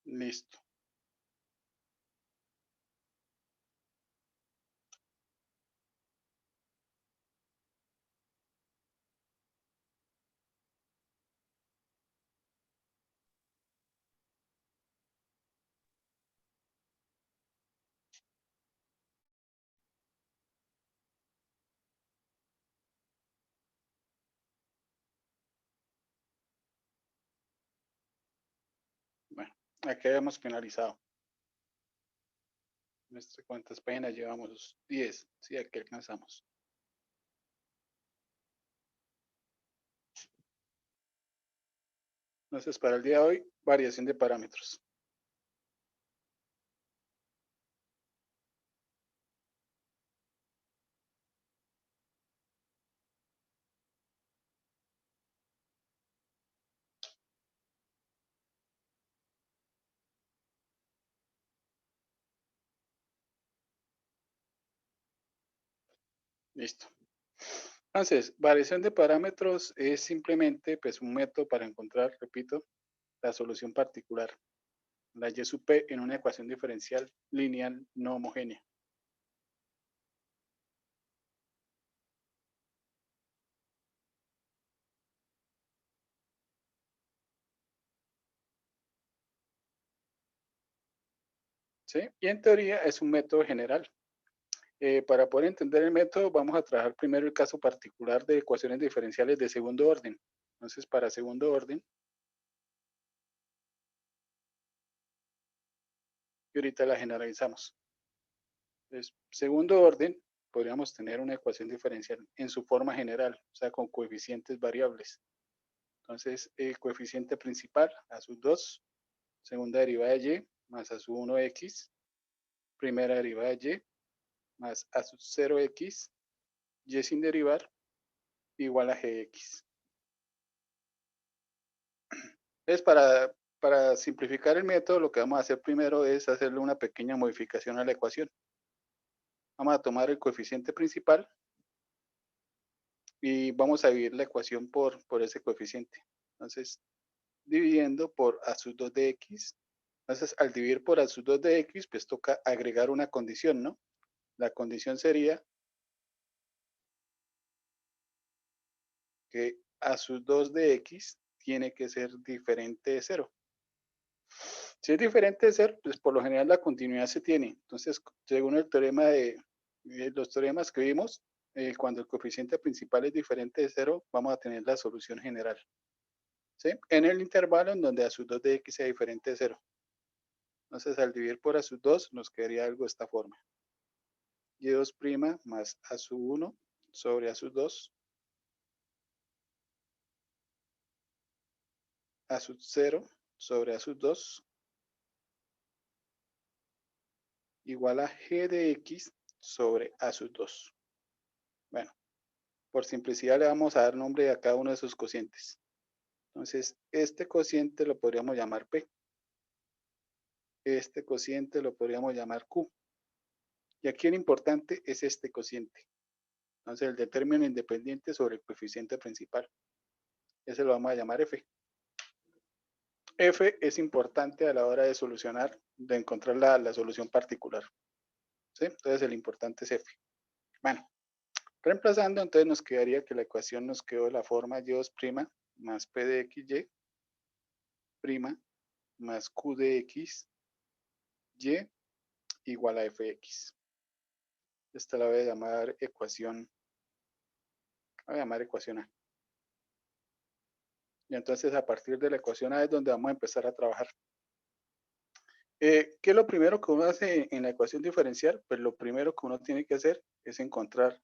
Listo. Bueno, aquí habíamos finalizado. Nuestras cuántas páginas llevamos 10. Sí, aquí alcanzamos. Entonces, para el día de hoy, variación de parámetros. Listo. Entonces, variación de parámetros es simplemente pues, un método para encontrar, repito, la solución particular, la y sub p en una ecuación diferencial lineal no homogénea. ¿Sí? Y en teoría es un método general. Para poder entender el método, vamos a trabajar primero el caso particular de ecuaciones diferenciales de segundo orden. Entonces, para segundo orden, y ahorita la generalizamos. Entonces, segundo orden, podríamos tener una ecuación diferencial en su forma general, o sea, con coeficientes variables. Entonces, el coeficiente principal, a sub 2, segunda derivada de y, más a sub 1x, primera derivada de y, más a sub 0x, y sin derivar, igual a gx. Entonces, para simplificar el método, lo que vamos a hacer primero es hacerle una pequeña modificación a la ecuación. Vamos a tomar el coeficiente principal y vamos a dividir la ecuación por ese coeficiente. Entonces, dividiendo por a sub 2 de x. Entonces, al dividir por a sub 2 de x, pues toca agregar una condición, ¿no? La condición sería que a sub 2 de x tiene que ser diferente de 0. Si es diferente de 0, pues por lo general la continuidad se tiene. Entonces, según el teorema de los teoremas que vimos, cuando el coeficiente principal es diferente de 0, vamos a tener la solución general. ¿Sí? En el intervalo en donde a sub 2 de x sea diferente de 0. Entonces, al dividir por a sub 2, nos quedaría algo de esta forma. y2' más a sub 1 sobre a sub 2, a sub 0 sobre a sub 2, igual a g de x sobre a sub 2. Bueno, por simplicidad le vamos a dar nombre a cada uno de esos cocientes. Entonces, este cociente lo podríamos llamar P. Este cociente lo podríamos llamar Q. Y aquí lo importante es este cociente. Entonces, el de término independiente sobre el coeficiente principal. Ese lo vamos a llamar F. F es importante a la hora de solucionar, de encontrar la solución particular. ¿Sí? Entonces, el importante es F. Bueno, reemplazando, entonces nos quedaría que la ecuación nos quedó de la forma y2' más P de xy prima más Q de x y igual a fx. Esta la voy a llamar ecuación, A. Y entonces a partir de la ecuación A es donde vamos a empezar a trabajar. ¿Qué es lo primero que uno hace en la ecuación diferencial? Pues lo primero que uno tiene que hacer es encontrar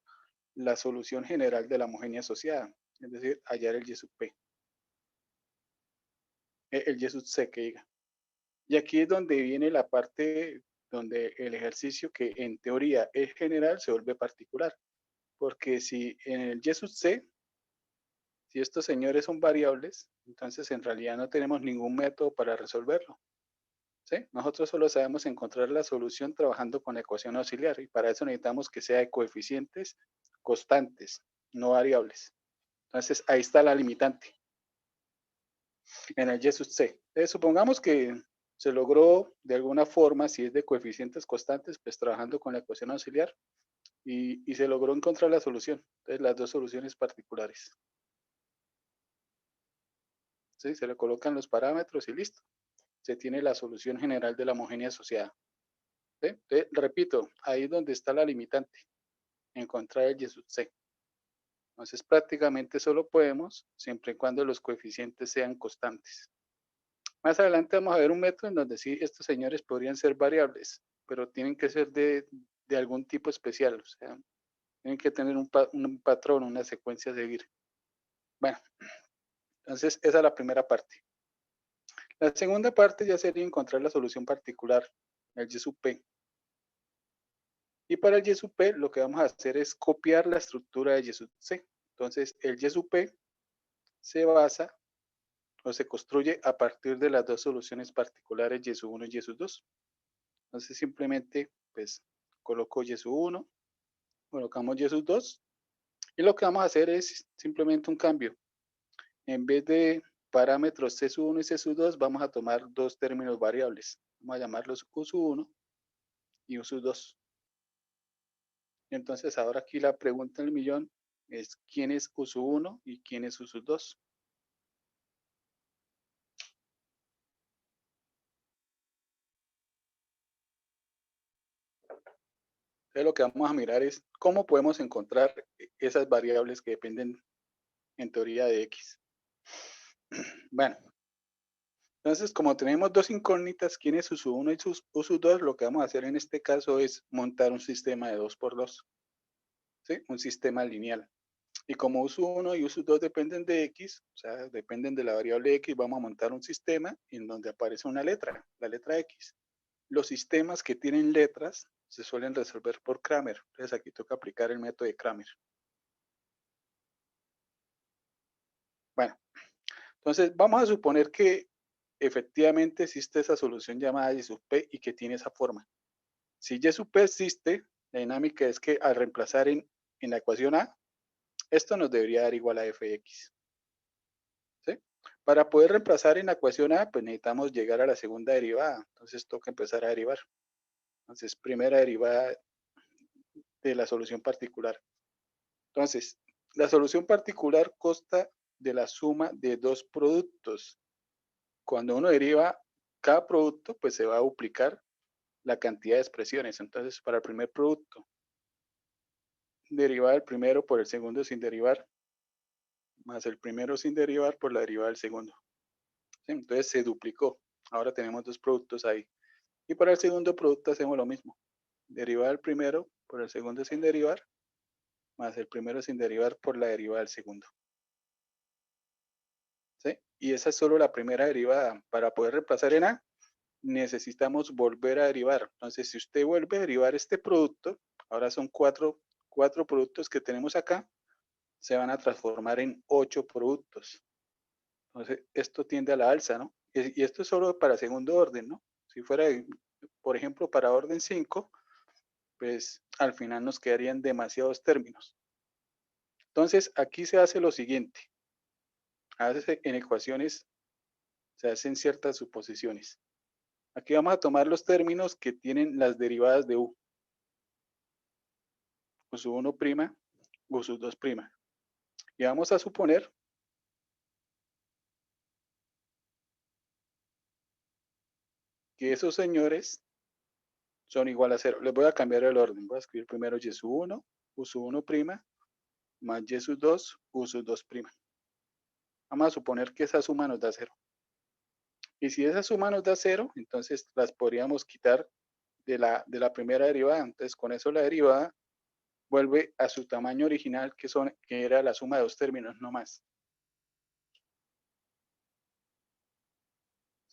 la solución general de la homogénea asociada, es decir, hallar el y sub p, el y sub c que diga. Y aquí es donde viene la parte donde el ejercicio que en teoría es general se vuelve particular. Porque si en el y sub c, si estos señores son variables, entonces en realidad no tenemos ningún método para resolverlo. ¿Sí? Nosotros solo sabemos encontrar la solución trabajando con la ecuación auxiliar y para eso necesitamos que sea de coeficientes constantes, no variables. Entonces ahí está la limitante en el y sub c. Supongamos que Se logró de alguna forma, si es de coeficientes constantes, pues trabajando con la ecuación auxiliar y se logró encontrar la solución. Entonces, las dos soluciones particulares. ¿Sí? Se le colocan los parámetros y listo. Se tiene la solución general de la homogénea asociada. ¿Sí? Entonces, repito, ahí es donde está la limitante, encontrar el Y sub C. Entonces, prácticamente solo podemos, siempre y cuando los coeficientes sean constantes. Más adelante vamos a ver un método en donde sí, estos señores podrían ser variables, pero tienen que ser de algún tipo especial, o sea, tienen que tener un patrón, una secuencia a seguir. Bueno, entonces esa es la primera parte. La segunda parte ya sería encontrar la solución particular, el Y sub P. Y para el Y sub P lo que vamos a hacer es copiar la estructura de Y sub C. Entonces el Y sub P se basa o se construye a partir de las dos soluciones particulares Y sub 1 y Y sub 2. Entonces simplemente pues coloco Y sub 1, colocamos Y sub 2 y lo que vamos a hacer es simplemente un cambio. En vez de parámetros C sub 1 y C sub 2 vamos a tomar dos términos variables. Vamos a llamarlos U sub 1 y U sub 2. Entonces ahora aquí la pregunta del millón es ¿quién es U sub 1 y quién es U sub 2? Entonces lo que vamos a mirar es cómo podemos encontrar esas variables que dependen en teoría de X. Bueno, entonces como tenemos dos incógnitas, quién es U sub 1 y U sub 2, lo que vamos a hacer en este caso es montar un sistema de 2 por 2, ¿sí? Un sistema lineal. Y como U sub 1 y U sub 2 dependen de X, o sea, dependen de la variable X, vamos a montar un sistema en donde aparece una letra, la letra X. Los sistemas que tienen letras se suelen resolver por Cramer. Entonces aquí toca aplicar el método de Cramer. Bueno, entonces vamos a suponer que efectivamente existe esa solución llamada Y sub P y que tiene esa forma. Si Y sub P existe, la dinámica es que al reemplazar en la ecuación A, esto nos debería dar igual a Fx. ¿Sí? Para poder reemplazar en la ecuación A, pues necesitamos llegar a la segunda derivada. Entonces toca empezar a derivar. Entonces, primera derivada de la solución particular. Entonces, la solución particular consta de la suma de dos productos. Cuando uno deriva cada producto, pues se va a duplicar la cantidad de expresiones. Entonces, para el primer producto, derivar el primero por el segundo sin derivar, más el primero sin derivar por la derivada del segundo. ¿Sí? Entonces se duplicó. Ahora tenemos dos productos ahí. Y para el segundo producto hacemos lo mismo. Derivar el primero por el segundo sin derivar, más el primero sin derivar por la derivada del segundo. ¿Sí? Y esa es solo la primera derivada. Para poder reemplazar en A, necesitamos volver a derivar. Entonces, si usted vuelve a derivar este producto, ahora son cuatro productos que tenemos acá, se van a transformar en 8 productos. Entonces, esto tiende a la alza, ¿no? Y esto es solo para segundo orden, ¿no? Si fuera, por ejemplo, para orden 5, pues al final nos quedarían demasiados términos. Entonces, aquí se hace lo siguiente. En ecuaciones se hacen ciertas suposiciones. Aquí vamos a tomar los términos que tienen las derivadas de U. U sub 1', U sub 2'. Y vamos a suponer que esos señores son igual a 0. Les voy a cambiar el orden. Voy a escribir primero Y sub 1, U sub 1', más Y sub 2, U sub 2'. Vamos a suponer que esa suma nos da 0. Y si esa suma nos da 0, entonces las podríamos quitar de la primera derivada. Entonces con eso la derivada vuelve a su tamaño original, que era la suma de dos términos, no más.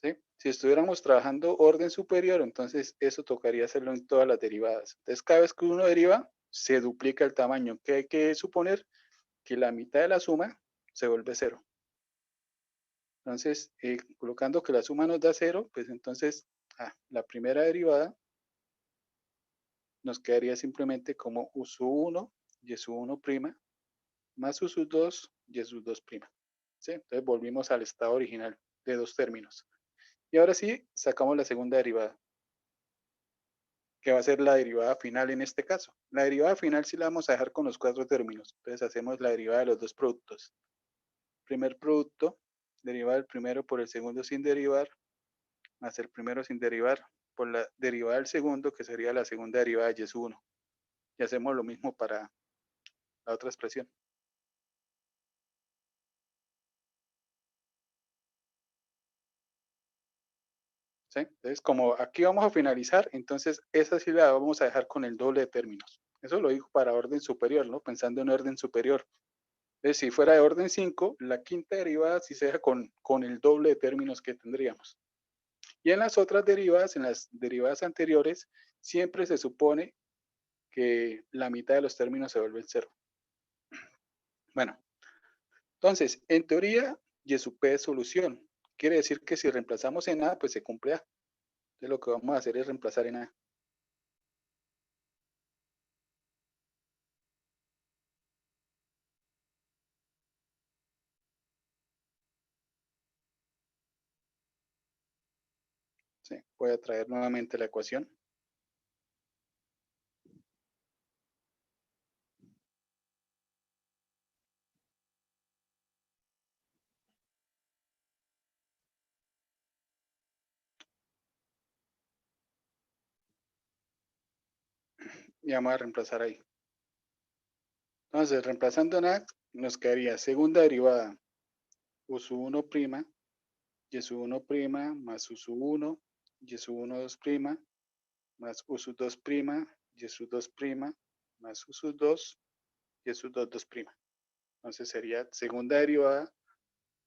¿Sí? Si estuviéramos trabajando orden superior, entonces eso tocaría hacerlo en todas las derivadas. Entonces cada vez que uno deriva, se duplica el tamaño. ¿Qué hay que suponer? Que la mitad de la suma se vuelve 0. Entonces, colocando que la suma nos da 0, pues entonces la primera derivada nos quedaría simplemente como U sub 1, Y sub 1', más U sub 2, Y sub 2'. ¿Sí? Entonces volvimos al estado original de dos términos. Y ahora sí, sacamos la segunda derivada, que va a ser la derivada final en este caso. La derivada final sí la vamos a dejar con los 4 términos. Entonces hacemos la derivada de los dos productos. Primer producto, derivar el primero por el segundo sin derivar, más el primero sin derivar por la derivada del segundo, que sería la segunda derivada de y es 1. Y hacemos lo mismo para la otra expresión. ¿Sí? Entonces, como aquí vamos a finalizar, entonces esa sí la vamos a dejar con el doble de términos. Eso lo digo para orden superior, ¿no? Pensando en orden superior. Entonces, si fuera de orden 5, la quinta derivada sí se deja con el doble de términos que tendríamos. Y en las otras derivadas, en las derivadas anteriores, siempre se supone que la mitad de los términos se vuelven cero. Bueno, entonces, en teoría, y sub p es solución. Quiere decir que si reemplazamos en A, pues se cumple A. Entonces, lo que vamos a hacer es reemplazar en A. ¿Sí? Voy a traer nuevamente la ecuación. Y vamos a reemplazar ahí. Entonces, reemplazando en A, nos quedaría segunda derivada u sub 1' y sub 1' más u sub 1, y sub 1 2' más u sub 2', y sub 2' más u sub 2, y sub 2 2'. Entonces sería segunda derivada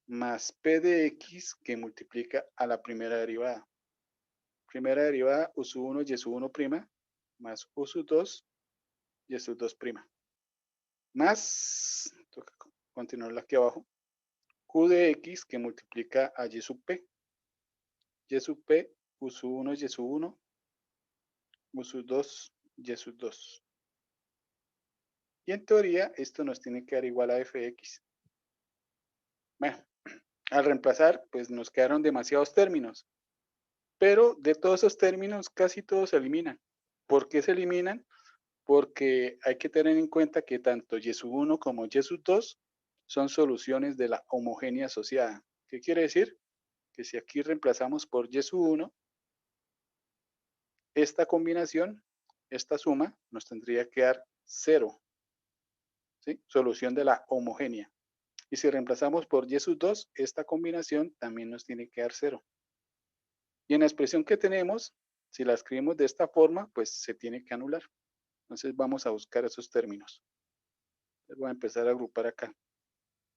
más p de x que multiplica a la primera derivada. Primera derivada u sub 1 y sub 1' más u sub 2 y sub 2'. Más, toca continuarla aquí abajo, q de x que multiplica a y sub p. Y sub p, u sub 1 y sub 1, u sub 2 y sub 2. Y en teoría esto nos tiene que dar igual a fx. Bueno, al reemplazar, pues nos quedaron demasiados términos. Pero de todos esos términos, casi todos se eliminan. ¿Por qué se eliminan? Porque hay que tener en cuenta que tanto y sub 1 como y sub 2 son soluciones de la homogénea asociada. ¿Qué quiere decir? Que si aquí reemplazamos por y sub 1, esta combinación, esta suma, nos tendría que dar 0. ¿Sí? Solución de la homogénea. Y si reemplazamos por y sub 2, esta combinación también nos tiene que dar 0. Y en la expresión que tenemos, si la escribimos de esta forma, pues se tiene que anular. Entonces vamos a buscar esos términos. Voy a empezar a agrupar acá.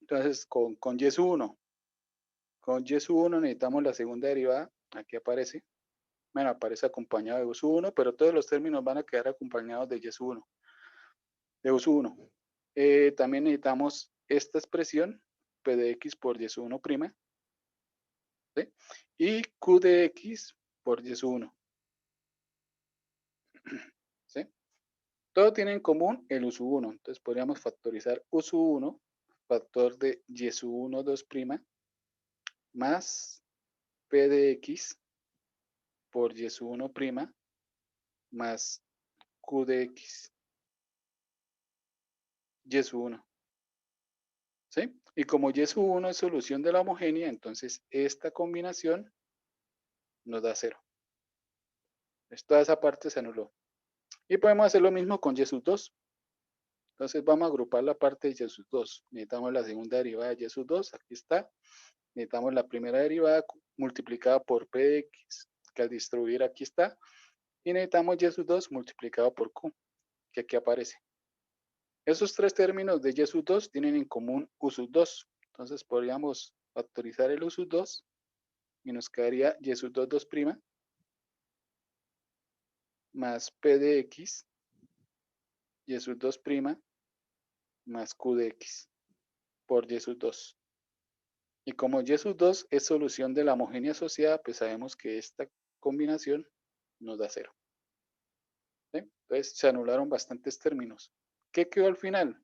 Entonces con y sub 1. Con y sub 1 necesitamos la segunda derivada. Aquí aparece. Bueno, aparece acompañado de u sub 1, pero todos los términos van a quedar acompañados de y sub 1. De u sub 1. También necesitamos esta expresión, p de x por y sub 1'. ¿Sí? Y q de x por y sub 1. ¿Sí? Todo tiene en común el u sub 1. Entonces podríamos factorizar u sub 1, factor de y sub 1 2' más p de x por y sub 1' más q de x y sub 1. ¿Sí? Y como y sub 1 es solución de la homogénea, entonces esta combinación nos da 0. Entonces toda esa parte se anuló. Y podemos hacer lo mismo con y sub 2. Entonces vamos a agrupar la parte de y sub 2. Necesitamos la segunda derivada de y sub 2. Aquí está. Necesitamos la primera derivada multiplicada por p de x, que al distribuir aquí está. Y necesitamos y sub 2 multiplicado por q, que aquí aparece. Esos tres términos de y sub 2 tienen en común u sub 2. Entonces podríamos factorizar el u sub 2 y nos quedaría y sub 2 2' más p de x y sub 2' más q de x por y sub 2. Y como y sub 2 es solución de la homogénea asociada, pues sabemos que esta combinación nos da 0. ¿Sí? Entonces se anularon bastantes términos. ¿Qué quedó al final?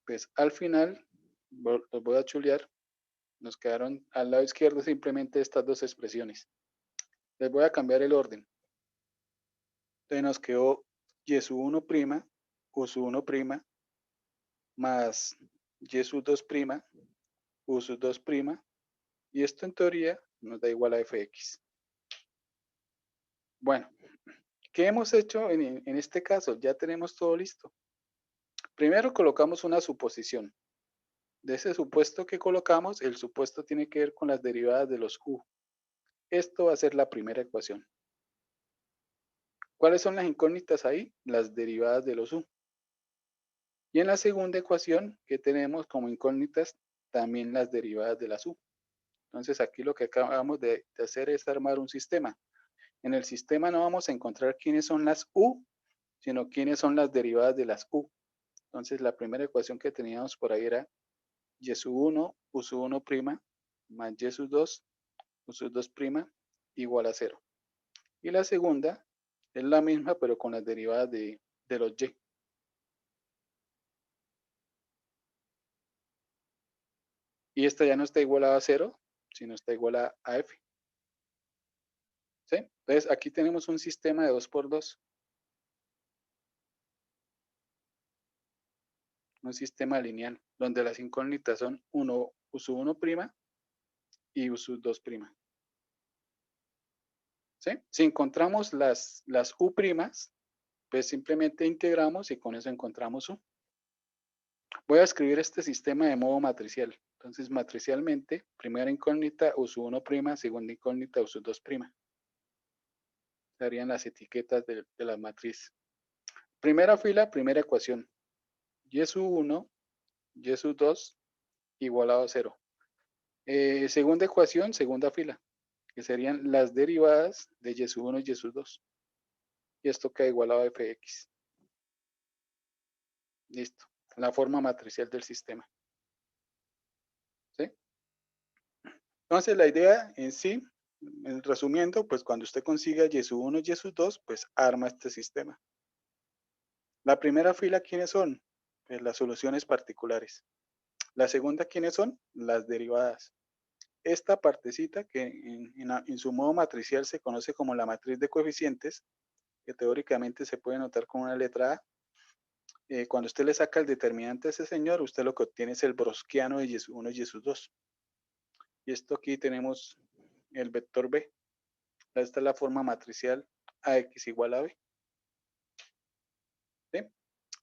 Pues al final, los voy a chulear, Nos quedaron al lado izquierdo simplemente estas dos expresiones. Les voy a cambiar el orden. Entonces nos quedó y sub 1' u sub 1' más y sub 2' u sub 2', y esto en teoría nos da igual a fx. Bueno, ¿qué hemos hecho en este caso? Ya tenemos todo listo. Primero colocamos una suposición. De ese supuesto que colocamos, el supuesto tiene que ver con las derivadas de los u. Esto va a ser la primera ecuación. ¿Cuáles son las incógnitas ahí? Las derivadas de los u. Y en la segunda ecuación que tenemos como incógnitas, también las derivadas de las u. Entonces aquí lo que acabamos de hacer es armar un sistema. En el sistema no vamos a encontrar quiénes son las u, sino quiénes son las derivadas de las u. Entonces la primera ecuación que teníamos por ahí era y sub 1 u sub 1' más y sub 2 u sub 2' igual a 0. Y la segunda es la misma, pero con las derivadas de los y. Y esta ya no está igualada a 0, sino está igual a f. ¿Sí? Entonces aquí tenemos un sistema de 2 por 2. Un sistema lineal, donde las incógnitas son 1 u sub 1' y u sub 2'. ¿Sí? Si encontramos las u', pues simplemente integramos y con eso encontramos u. Voy a escribir este sistema de modo matricial. Entonces, matricialmente, primera incógnita u sub 1', segunda incógnita u sub 2'. Serían las etiquetas de la matriz. Primera fila, primera ecuación. Y sub 1, y sub 2 igualado a 0. Segunda ecuación, segunda fila, que serían las derivadas de y sub 1 y y sub 2. Y esto queda igualado a fx. Listo. La forma matricial del sistema. ¿Sí? Entonces, la idea en sí, resumiendo, pues cuando usted consiga y sub 1 y y sub 2, pues arma este sistema. La primera fila, ¿quiénes son? Pues las soluciones particulares. La segunda, ¿quiénes son? Las derivadas. Esta partecita que en su modo matricial se conoce como la matriz de coeficientes, que teóricamente se puede notar con una letra A. Cuando usted le saca el determinante a ese señor, usted lo que obtiene es el browskiano de y sub 1 y y sub 2. Y esto aquí tenemos el vector B. Esta es la forma matricial AX igual a B. ¿Sí?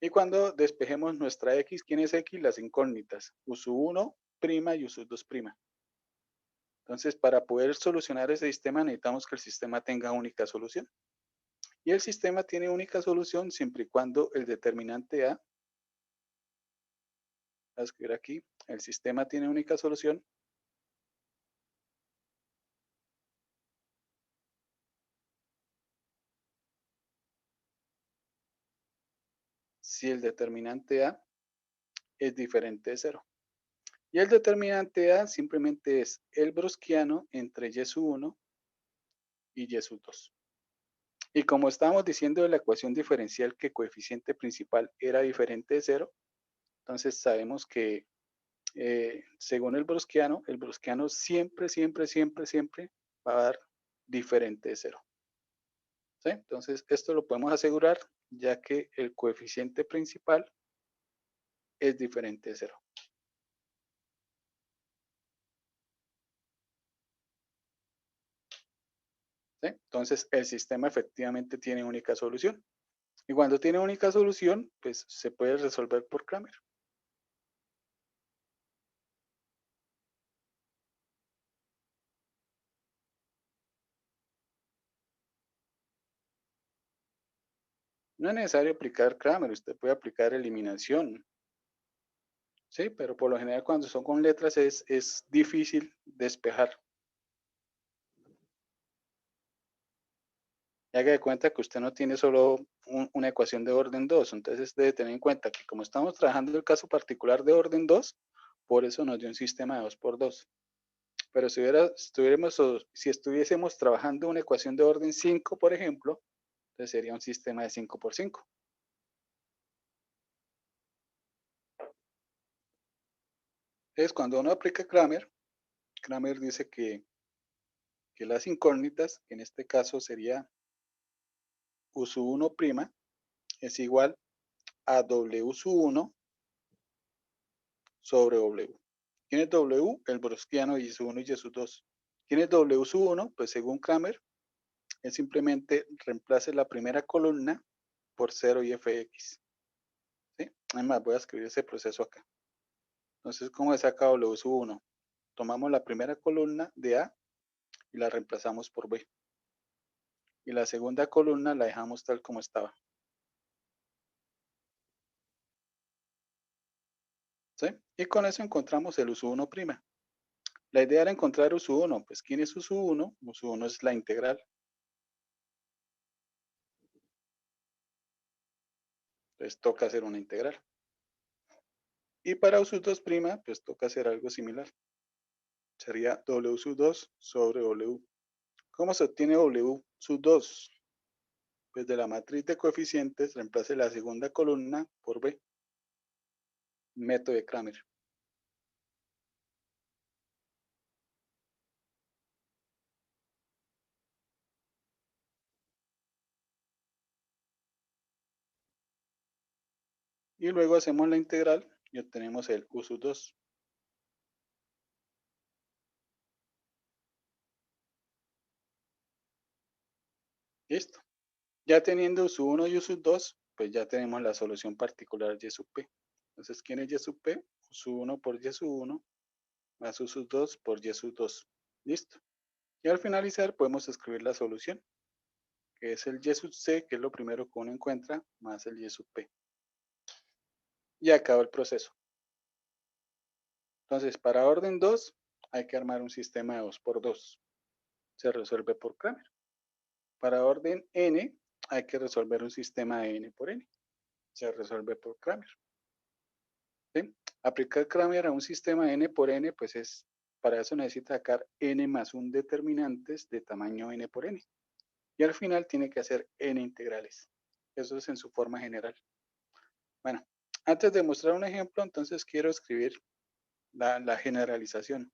Y cuando despejemos nuestra X, ¿quién es X? Las incógnitas. U sub 1' y U sub 2'. Entonces, para poder solucionar ese sistema, necesitamos que el sistema tenga única solución. Y el sistema tiene única solución siempre y cuando el determinante A, voy a escribir aquí, el sistema tiene única solución si el determinante A es diferente de 0. Y el determinante A simplemente es el browskiano entre y sub 1 y y sub 2. Y como estábamos diciendo de la ecuación diferencial que coeficiente principal era diferente de 0, entonces sabemos que según el browskiano siempre, siempre, siempre, siempre va a dar diferente de 0. ¿Sí? Entonces esto lo podemos asegurar ya que el coeficiente principal es diferente de 0. ¿Sí? Entonces el sistema efectivamente tiene única solución. Y cuando tiene única solución, pues se puede resolver por Cramer. No es necesario aplicar Cramer, usted puede aplicar eliminación. Sí, pero por lo general cuando son con letras es difícil despejar. Y haga de cuenta que usted no tiene solo una ecuación de orden 2, entonces debe tener en cuenta que como estamos trabajando el caso particular de orden 2, por eso nos dio un sistema de 2 por 2. Pero si estuviésemos trabajando una ecuación de orden 5, por ejemplo, entonces sería un sistema de 5 por 5. Entonces, cuando uno aplica Cramer, Kramer dice que las incógnitas, que en este caso sería U sub 1' es igual a W sub 1 sobre W. ¿Quién es W? El browskiano y sub 1 y Y sub 2. ¿Quién es W sub 1? Pues según Kramer, es simplemente reemplace la primera columna por 0 y fx. ¿Sí? Además, voy a escribir ese proceso acá. Entonces, ¿cómo se saca W sub 1? Tomamos la primera columna de A y la reemplazamos por B. Y la segunda columna la dejamos tal como estaba. ¿Sí? Y con eso encontramos el U sub 1'. La idea era encontrar U sub 1. Pues, ¿quién es U sub 1? U sub 1 es la integral. Entonces, toca hacer una integral. Y para U sub 2', pues toca hacer algo similar. Sería W sub 2 sobre W. ¿Cómo se obtiene W sub 2? Pues de la matriz de coeficientes, reemplace la segunda columna por B. Método de Kramer. Y luego hacemos la integral y obtenemos el U sub 2. Listo. Ya teniendo U sub 1 y U sub 2, pues ya tenemos la solución particular de Y sub P. Entonces, ¿quién es Y sub P? U sub 1 por Y sub 1 más U sub 2 por Y sub 2. Listo. Y al finalizar podemos escribir la solución, que es el Y sub C, que es lo primero que uno encuentra, más el Y sub P. Y acabó el proceso. Entonces, para orden 2, hay que armar un sistema de 2 por 2. Se resuelve por Kramer. Para orden n, hay que resolver un sistema de n por n. Se resuelve por Kramer. ¿Sí? Aplicar Kramer a un sistema de n por n, pues para eso necesita sacar n más un determinantes de tamaño n por n. Y al final tiene que hacer n integrales. Eso es en su forma general. Bueno, antes de mostrar un ejemplo, entonces quiero escribir la generalización.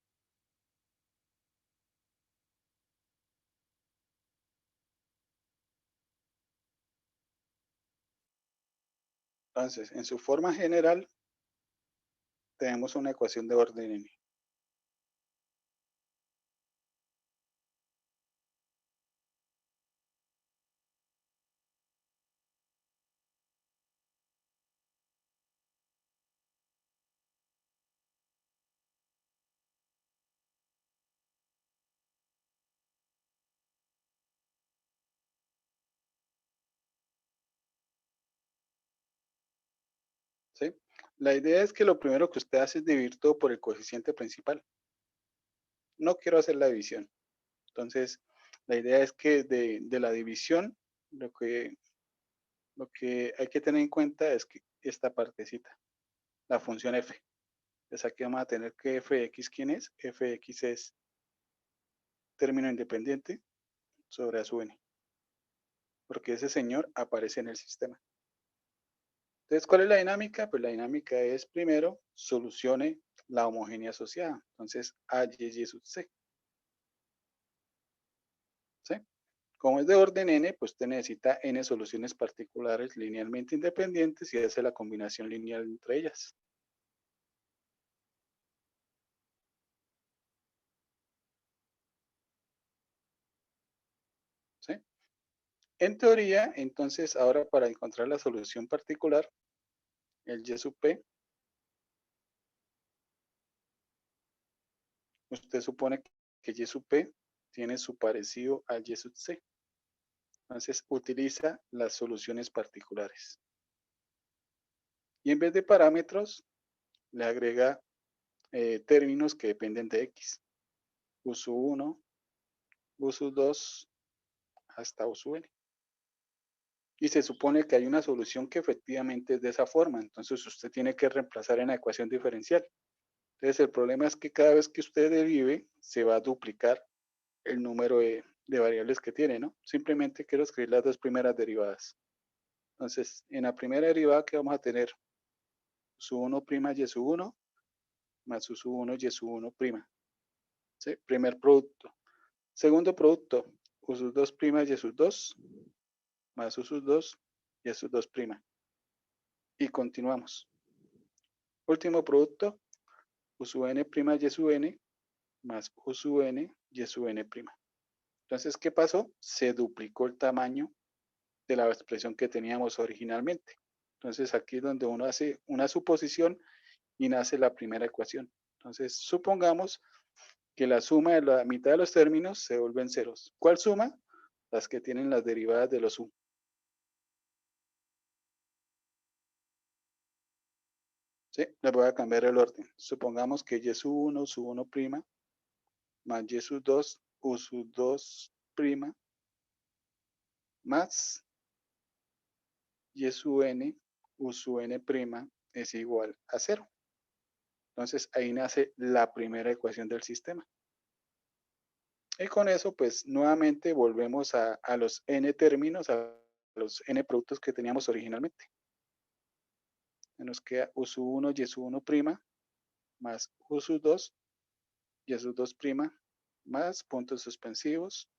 Entonces, en su forma general, tenemos una ecuación de orden n. ¿Sí? La idea es que lo primero que usted hace es dividir todo por el coeficiente principal. No quiero hacer la división. Entonces, la idea es que de la división, lo que hay que tener en cuenta es que esta partecita, la función f. Entonces aquí vamos a tener que fx, ¿quién es? Fx es término independiente sobre a sub n. Porque ese señor aparece en el sistema. Entonces, ¿cuál es la dinámica? Pues la dinámica es, primero, solucione la homogénea asociada. Entonces, A, Y sub C. ¿Sí? Como es de orden n, pues usted necesita n soluciones particulares linealmente independientes y hace la combinación lineal entre ellas. ¿Sí? En teoría, entonces, ahora para encontrar la solución particular, el Y sub P, usted supone que Y sub P tiene su parecido al Y sub C. Entonces, utiliza las soluciones particulares. Y en vez de parámetros, le agrega términos que dependen de X. U sub 1, U sub 2, hasta U sub N. Y se supone que hay una solución que efectivamente es de esa forma. Entonces, usted tiene que reemplazar en la ecuación diferencial. Entonces, el problema es que cada vez que usted derive, se va a duplicar el número de variables que tiene, ¿no? Simplemente quiero escribir las dos primeras derivadas. Entonces, en la primera derivada que vamos a tener sub 1' y sub 1 más u sub 1 y sub 1'. ¿sí? Primer producto. Segundo producto, U sub 2' y sub 2 más U sub 2 y sub 2'. Y continuamos. Último producto, U sub n' y sub n más U sub n y sub n'. Entonces, ¿qué pasó? Se duplicó el tamaño de la expresión que teníamos originalmente. Entonces, aquí es donde uno hace una suposición y nace la primera ecuación. Entonces, supongamos que la suma de la mitad de los términos se vuelven ceros. ¿Cuál suma? Las que tienen las derivadas de los u. ¿Sí? Les voy a cambiar el orden. Supongamos que y sub 1, sub 1' más y sub 2, u sub 2' más y sub n, u sub n' es igual a 0. Entonces ahí nace la primera ecuación del sistema. Y con eso, pues nuevamente volvemos a los n términos, a los n productos que teníamos originalmente. Nos queda u sub 1 y sub 1' más u sub 2 y sub 2' más puntos suspensivos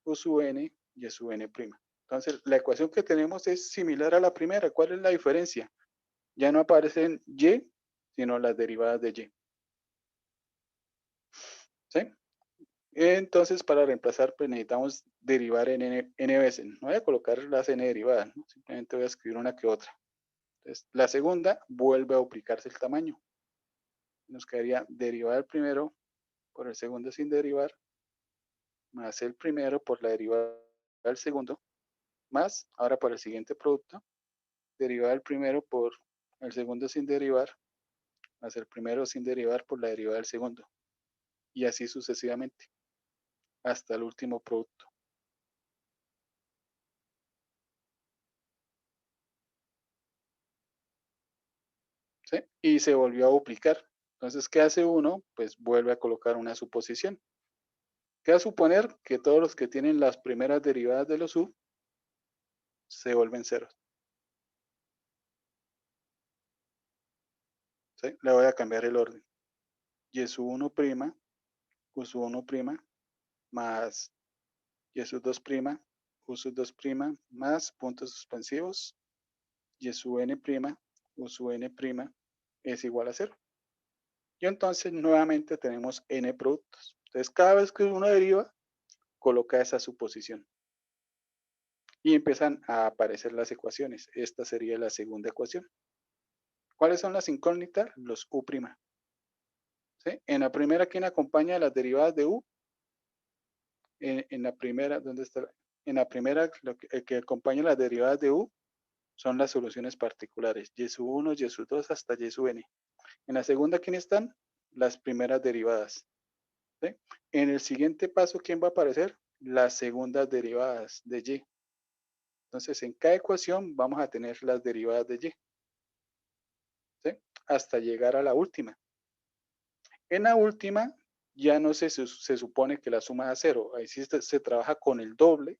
u sub n y sub n'. Entonces, la ecuación que tenemos es similar a la primera. ¿Cuál es la diferencia? Ya no aparecen y, sino las derivadas de y. ¿Sí? Entonces, para reemplazar, pues necesitamos derivar en n veces. No voy a colocar las n derivadas, ¿no? Simplemente voy a escribir una que otra. Entonces, la segunda vuelve a duplicarse el tamaño. Nos quedaría derivar el primero por el segundo sin derivar, más el primero por la derivada del segundo, más, ahora por el siguiente producto, derivar el primero por el segundo sin derivar, más el primero sin derivar por la derivada del segundo. Y así sucesivamente, hasta el último producto. ¿Sí? Y se volvió a duplicar. Entonces, ¿qué hace uno? Pues vuelve a colocar una suposición. ¿Qué va a suponer? Que todos los que tienen las primeras derivadas de los u se vuelven ceros. ¿Sí? Le voy a cambiar el orden. Y sub 1', u sub 1' más y sub 2', u sub 2' más puntos suspensivos, y sub n', u sub n' es igual a 0. Y entonces nuevamente tenemos n productos. Entonces cada vez que uno deriva, coloca esa suposición. Y empiezan a aparecer las ecuaciones. Esta sería la segunda ecuación. ¿Cuáles son las incógnitas? Los u'. ¿Sí? En la primera, ¿quién acompaña las derivadas de u? En la primera, ¿dónde está? En la primera, el que acompaña las derivadas de u son las soluciones particulares, y sub 1, y sub 2 hasta y sub n. En la segunda, ¿quién están? Las primeras derivadas. ¿Sí? En el siguiente paso, ¿quién va a aparecer? Las segundas derivadas de y. Entonces, en cada ecuación vamos a tener las derivadas de y. ¿Sí? Hasta llegar a la última. En la última, ya no se supone que la suma da 0. Ahí sí se trabaja con el doble,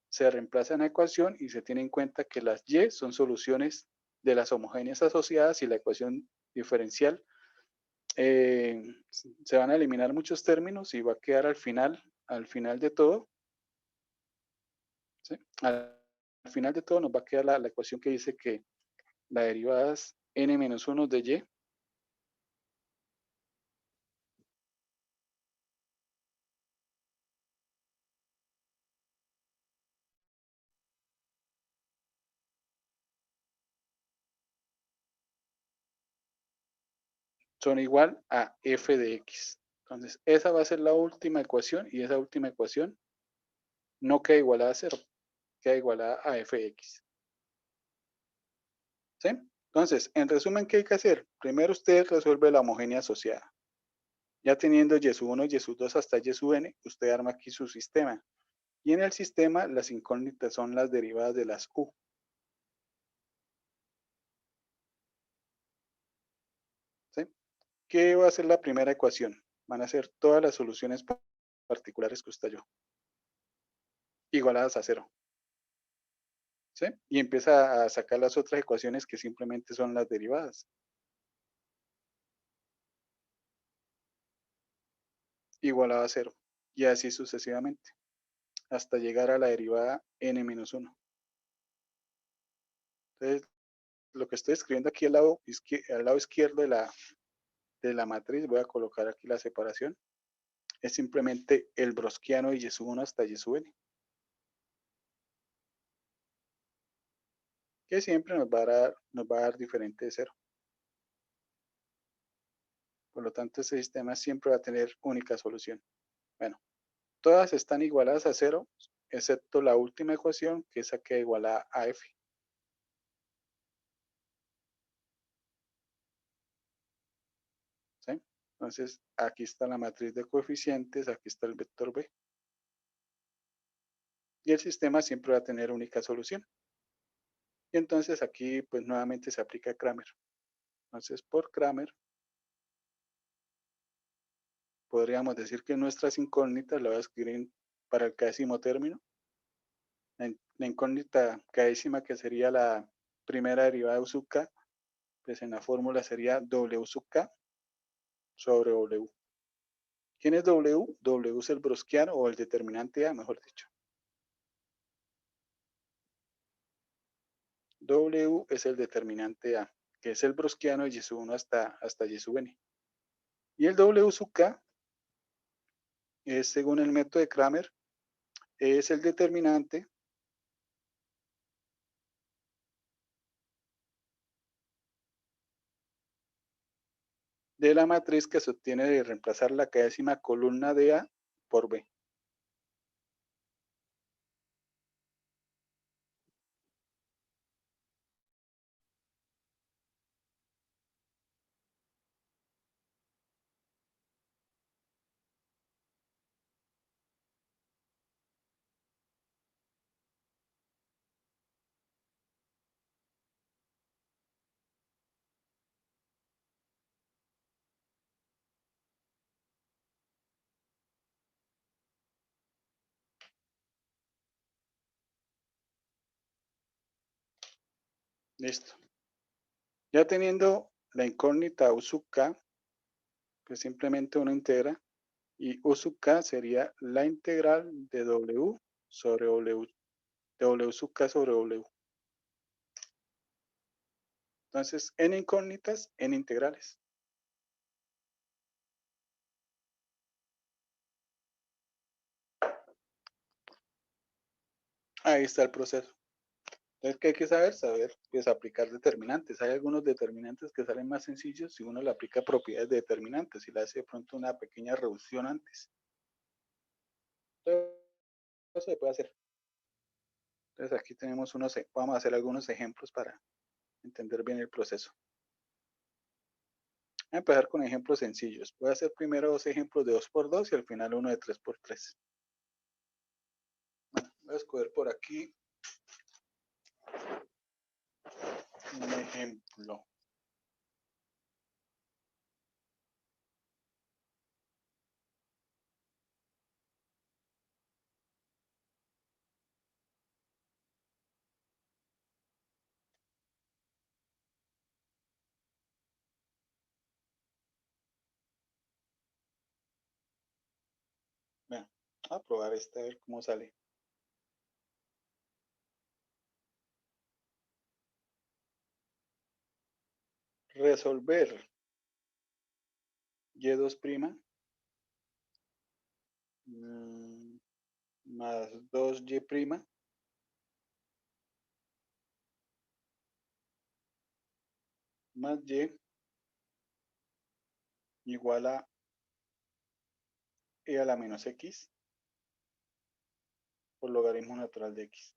se reemplaza en la ecuación y se tiene en cuenta que las y son soluciones de las homogéneas asociadas y la ecuación diferencial. Se van a eliminar muchos términos y va a quedar al final de todo. ¿Sí? Al final de todo nos va a quedar la ecuación que dice que la derivada es n-1 de y son igual a f de x. Entonces, esa va a ser la última ecuación y esa última ecuación no queda igualada a 0, queda igualada a f de x. ¿Sí? Entonces, en resumen, ¿qué hay que hacer? Primero usted resuelve la homogénea asociada. Ya teniendo y sub 1, y sub 2 hasta y sub n, usted arma aquí su sistema. Y en el sistema, las incógnitas son las derivadas de las u. ¿Sí? ¿Qué va a ser la primera ecuación? Van a ser todas las soluciones particulares que usted halló, igualadas a 0. ¿Sí? Y empieza a sacar las otras ecuaciones que simplemente son las derivadas. igualado a 0. Y así sucesivamente, hasta llegar a la derivada n-1. Entonces, lo que estoy escribiendo aquí al lado izquierdo de la matriz, voy a colocar aquí la separación, es simplemente el browskiano de y1 hasta y(n), que siempre nos va a dar diferente de 0. Por lo tanto, este sistema siempre va a tener única solución. Bueno, todas están igualadas a 0, excepto la última ecuación, que es aquella igualada a f. ¿Sí? Entonces, aquí está la matriz de coeficientes, aquí está el vector b. Y el sistema siempre va a tener única solución. Y entonces aquí, pues nuevamente se aplica Cramer. Entonces, por Cramer, podríamos decir que nuestras incógnitas la voy a escribir para el késimo término. La incógnita késima, que sería la primera derivada de U sub k, pues en la fórmula sería W sub k sobre W. ¿Quién es W? W es el browskiano o el determinante A, mejor dicho. W es el determinante A, que es el browskiano de y sub 1 hasta y sub n. Y el W sub k es, según el método de Cramer, es el determinante de la matriz que se obtiene de reemplazar la késima columna de A por B. Listo. Ya teniendo la incógnita U sub k, pues simplemente uno integra, y U sub k sería la integral de W sobre W, de W sub k sobre W. Entonces, n incógnitas, n integrales. Ahí está el proceso. Entonces, ¿qué hay que saber? Saber, pues, aplicar determinantes. Hay algunos determinantes que salen más sencillos si uno le aplica propiedades de determinantes y le hace de pronto una pequeña reducción antes. Entonces, eso se puede hacer. Entonces, aquí tenemos vamos a hacer algunos ejemplos para entender bien el proceso. Voy a empezar con ejemplos sencillos. Voy a hacer primero dos ejemplos de 2×2 y al final uno de 3×3. Bueno, voy a escoger por aquí un ejemplo. Bueno, voy a probar este a ver cómo sale. Resolver y2' más 2y' más y igual a e a la menos x por logaritmo natural de x.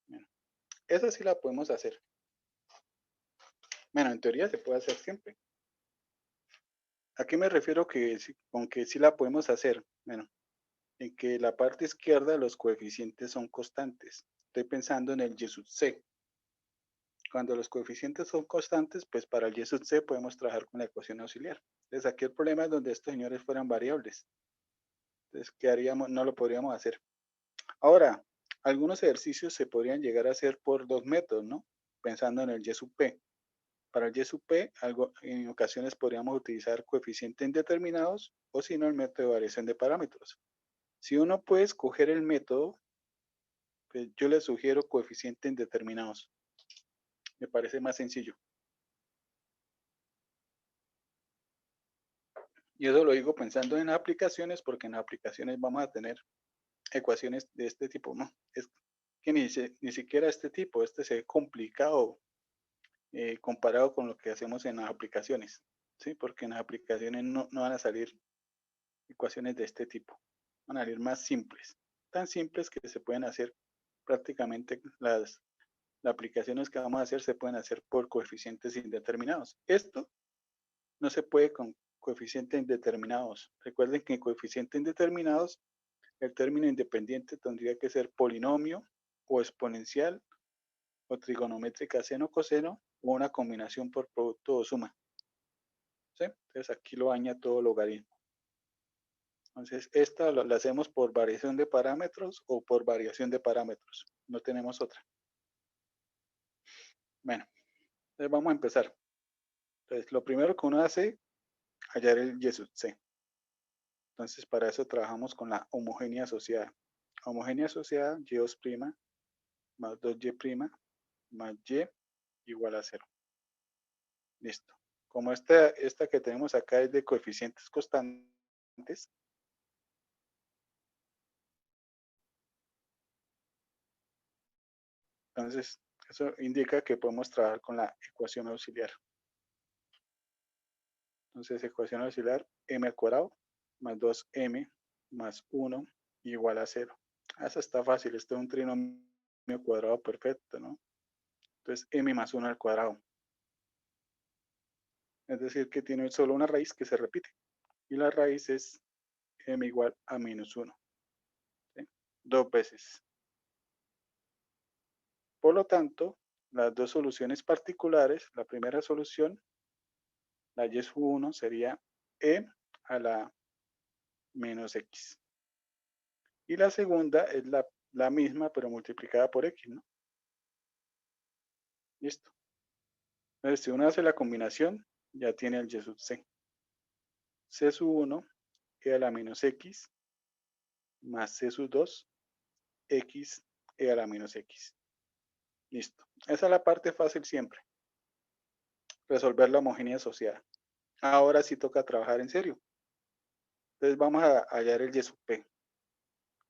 Bueno, esa sí la podemos hacer. Bueno, en teoría se puede hacer siempre. ¿A qué me refiero con que sí la podemos hacer? Bueno, en que la parte izquierda los coeficientes son constantes. Estoy pensando en el y sub c. Cuando los coeficientes son constantes, pues para el y sub c podemos trabajar con la ecuación auxiliar. Entonces aquí el problema es donde estos señores fueran variables. Entonces, ¿qué haríamos? No lo podríamos hacer. Ahora, algunos ejercicios se podrían llegar a hacer por dos métodos, ¿no? Pensando en el y sub p. Para el y sub p, en ocasiones podríamos utilizar coeficientes indeterminados o si no el método de variación de parámetros. Si uno puede escoger el método, pues yo le sugiero coeficientes indeterminados. Me parece más sencillo. Y eso lo digo pensando en aplicaciones, porque en aplicaciones vamos a tener ecuaciones de este tipo, ¿no? Es que ni siquiera este tipo, este se ve complicado comparado con lo que hacemos en las aplicaciones, ¿sí? Porque en las aplicaciones no van a salir ecuaciones de este tipo, van a salir más simples, tan simples que se pueden hacer prácticamente las aplicaciones que vamos a hacer se pueden hacer por coeficientes indeterminados. Esto no se puede con coeficientes indeterminados. Recuerden que en coeficientes indeterminados el término independiente tendría que ser polinomio o exponencial o trigonométrica seno coseno o una combinación por producto o suma. ¿Sí? Entonces aquí lo baña todo logaritmo. Entonces esta la hacemos por variación de parámetros o por variación de parámetros. No tenemos otra. Bueno, entonces vamos a empezar. Entonces lo primero que uno hace, hallar el y sub c. Entonces para eso trabajamos con la homogénea asociada. Homogénea asociada, y2' más 2y' más y igual a 0. Listo. Como esta que tenemos acá es de coeficientes constantes, entonces eso indica que podemos trabajar con la ecuación auxiliar. Entonces ecuación auxiliar m al cuadrado más 2m más 1 igual a 0. Esa está fácil, esto es un trinomio cuadrado perfecto, ¿no? Entonces m más 1 al cuadrado. Es decir, que tiene solo una raíz que se repite. Y la raíz es m igual a menos 1. ¿Sí? 2 veces. Por lo tanto, las dos soluciones particulares, la primera solución, la y sub 1 sería e a la menos x. Y la segunda es la misma, pero multiplicada por x, ¿no? Listo. Entonces, si uno hace la combinación, ya tiene el y sub c. C sub 1, e a la menos x, más c sub 2, x, e a la menos x. Listo. Esa es la parte fácil siempre. Resolver la homogénea asociada. Ahora sí toca trabajar en serio. Entonces vamos a hallar el y sub p.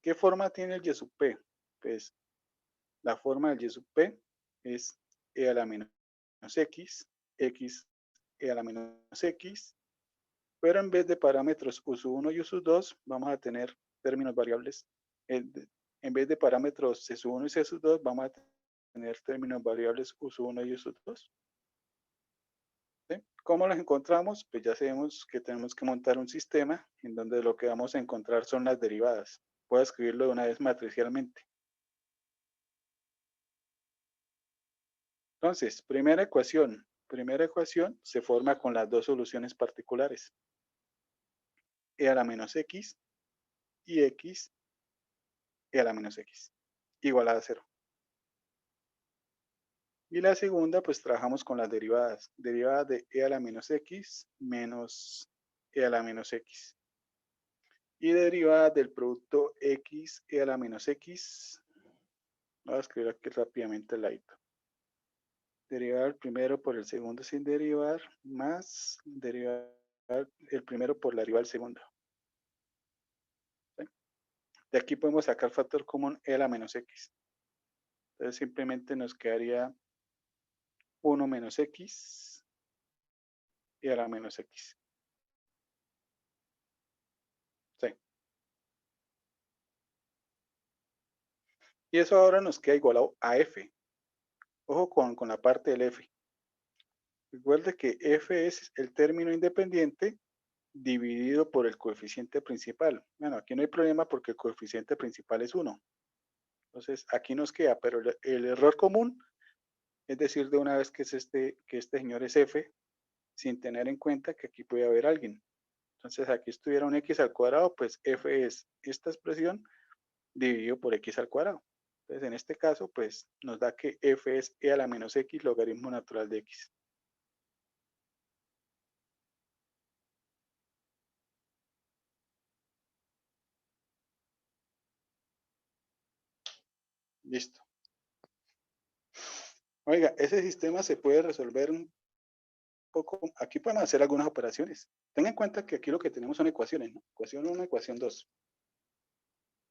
¿Qué forma tiene el y sub p? Pues la forma del y sub p es e a la menos x, x, e a la menos x, pero en vez de parámetros u sub 1 y u sub 2, vamos a tener términos variables. En vez de parámetros c sub 1 y c sub 2, vamos a tener términos variables u sub 1 y u sub 2. ¿Sí? ¿Cómo los encontramos? Pues ya sabemos que tenemos que montar un sistema en donde lo que vamos a encontrar son las derivadas. Voy a escribirlo de una vez matricialmente. Entonces, primera ecuación se forma con las dos soluciones particulares. E a la menos x y x e a la menos x igual a 0. Y la segunda, pues trabajamos con las derivadas. Derivada de e a la menos x menos e a la menos x. Y derivada del producto x e a la menos x. Voy a escribir aquí rápidamente el ladito. Derivar el primero por el segundo sin derivar, más derivar el primero por la derivada del segundo. ¿Sí? De aquí podemos sacar factor común e a la menos x. Entonces simplemente nos quedaría 1 menos x y a la menos x. Sí. Y eso ahora nos queda igualado a f. Ojo con la parte del f. Recuerde que f es el término independiente dividido por el coeficiente principal. Bueno, aquí no hay problema porque el coeficiente principal es 1. Entonces aquí nos queda, pero el error común es decir de una vez que este señor es f, sin tener en cuenta que aquí puede haber alguien. Entonces aquí estuviera un x al cuadrado, pues f es esta expresión dividido por x al cuadrado. Entonces en este caso, pues nos da que f es e a la menos x logaritmo natural de x. Listo. Oiga, ese sistema se puede resolver un poco. Aquí podemos hacer algunas operaciones. Tenga en cuenta que aquí lo que tenemos son ecuaciones, ¿no? Ecuación 1, ecuación 2.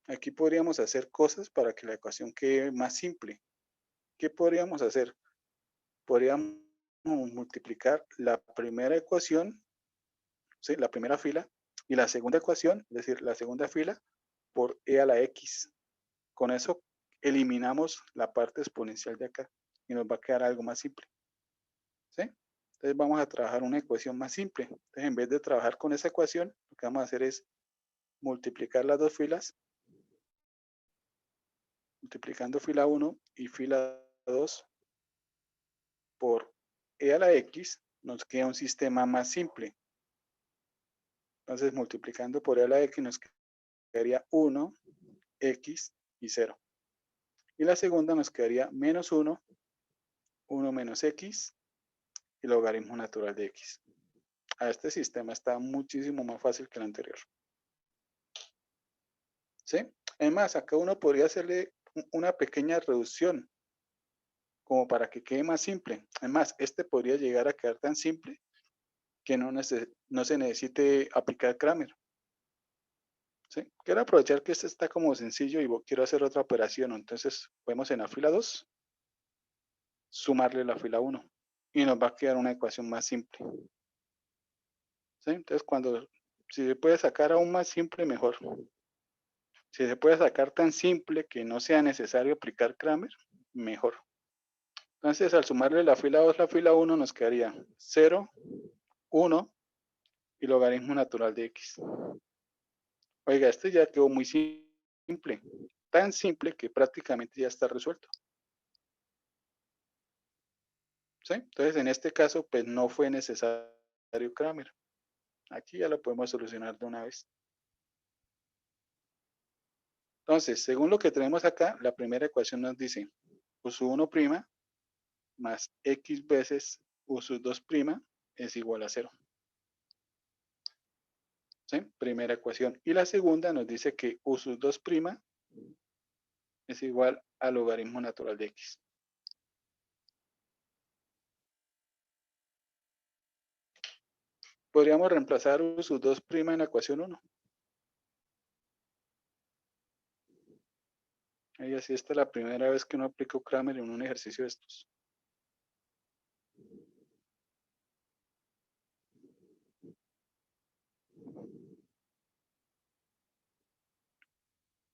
Aquí podríamos hacer cosas para que la ecuación quede más simple. ¿Qué podríamos hacer? Podríamos multiplicar la primera ecuación, ¿sí? La primera fila, y la segunda ecuación, es decir, la segunda fila, por e a la x. Con eso eliminamos la parte exponencial de acá y nos va a quedar algo más simple. ¿Sí? Entonces vamos a trabajar una ecuación más simple. Entonces en vez de trabajar con esa ecuación, lo que vamos a hacer es multiplicar las dos filas, multiplicando fila 1 y fila 2 por e a la x, nos queda un sistema más simple. Entonces multiplicando por e a la x nos quedaría 1, x y 0. Y la segunda nos quedaría menos 1, 1 menos x y logaritmo natural de x. A este sistema está muchísimo más fácil que el anterior. ¿Sí? Además, acá uno podría hacerle una pequeña reducción como para que quede más simple. Además, este podría llegar a quedar tan simple que no se necesite aplicar Kramer. ¿Sí? Quiero aprovechar que este está como sencillo y quiero hacer otra operación. Entonces, podemos en la fila 2 sumarle la fila 1 y nos va a quedar una ecuación más simple. ¿Sí? Entonces, si se puede sacar aún más simple, mejor. Si se puede sacar tan simple que no sea necesario aplicar Kramer, mejor. Entonces, al sumarle la fila 2 a la fila 1, nos quedaría 0, 1 y logaritmo natural de x. Oiga, este ya quedó muy simple. Tan simple que prácticamente ya está resuelto. ¿Sí? Entonces, en este caso, pues no fue necesario Kramer. Aquí ya lo podemos solucionar de una vez. Entonces, según lo que tenemos acá, la primera ecuación nos dice u sub 1' más x veces u sub 2' es igual a 0. ¿Sí? Primera ecuación. Y la segunda nos dice que u sub 2' es igual al logaritmo natural de x. Podríamos reemplazar u sub 2' en la ecuación 1. Y así esta es la primera vez que no aplico Kramer en un ejercicio de estos.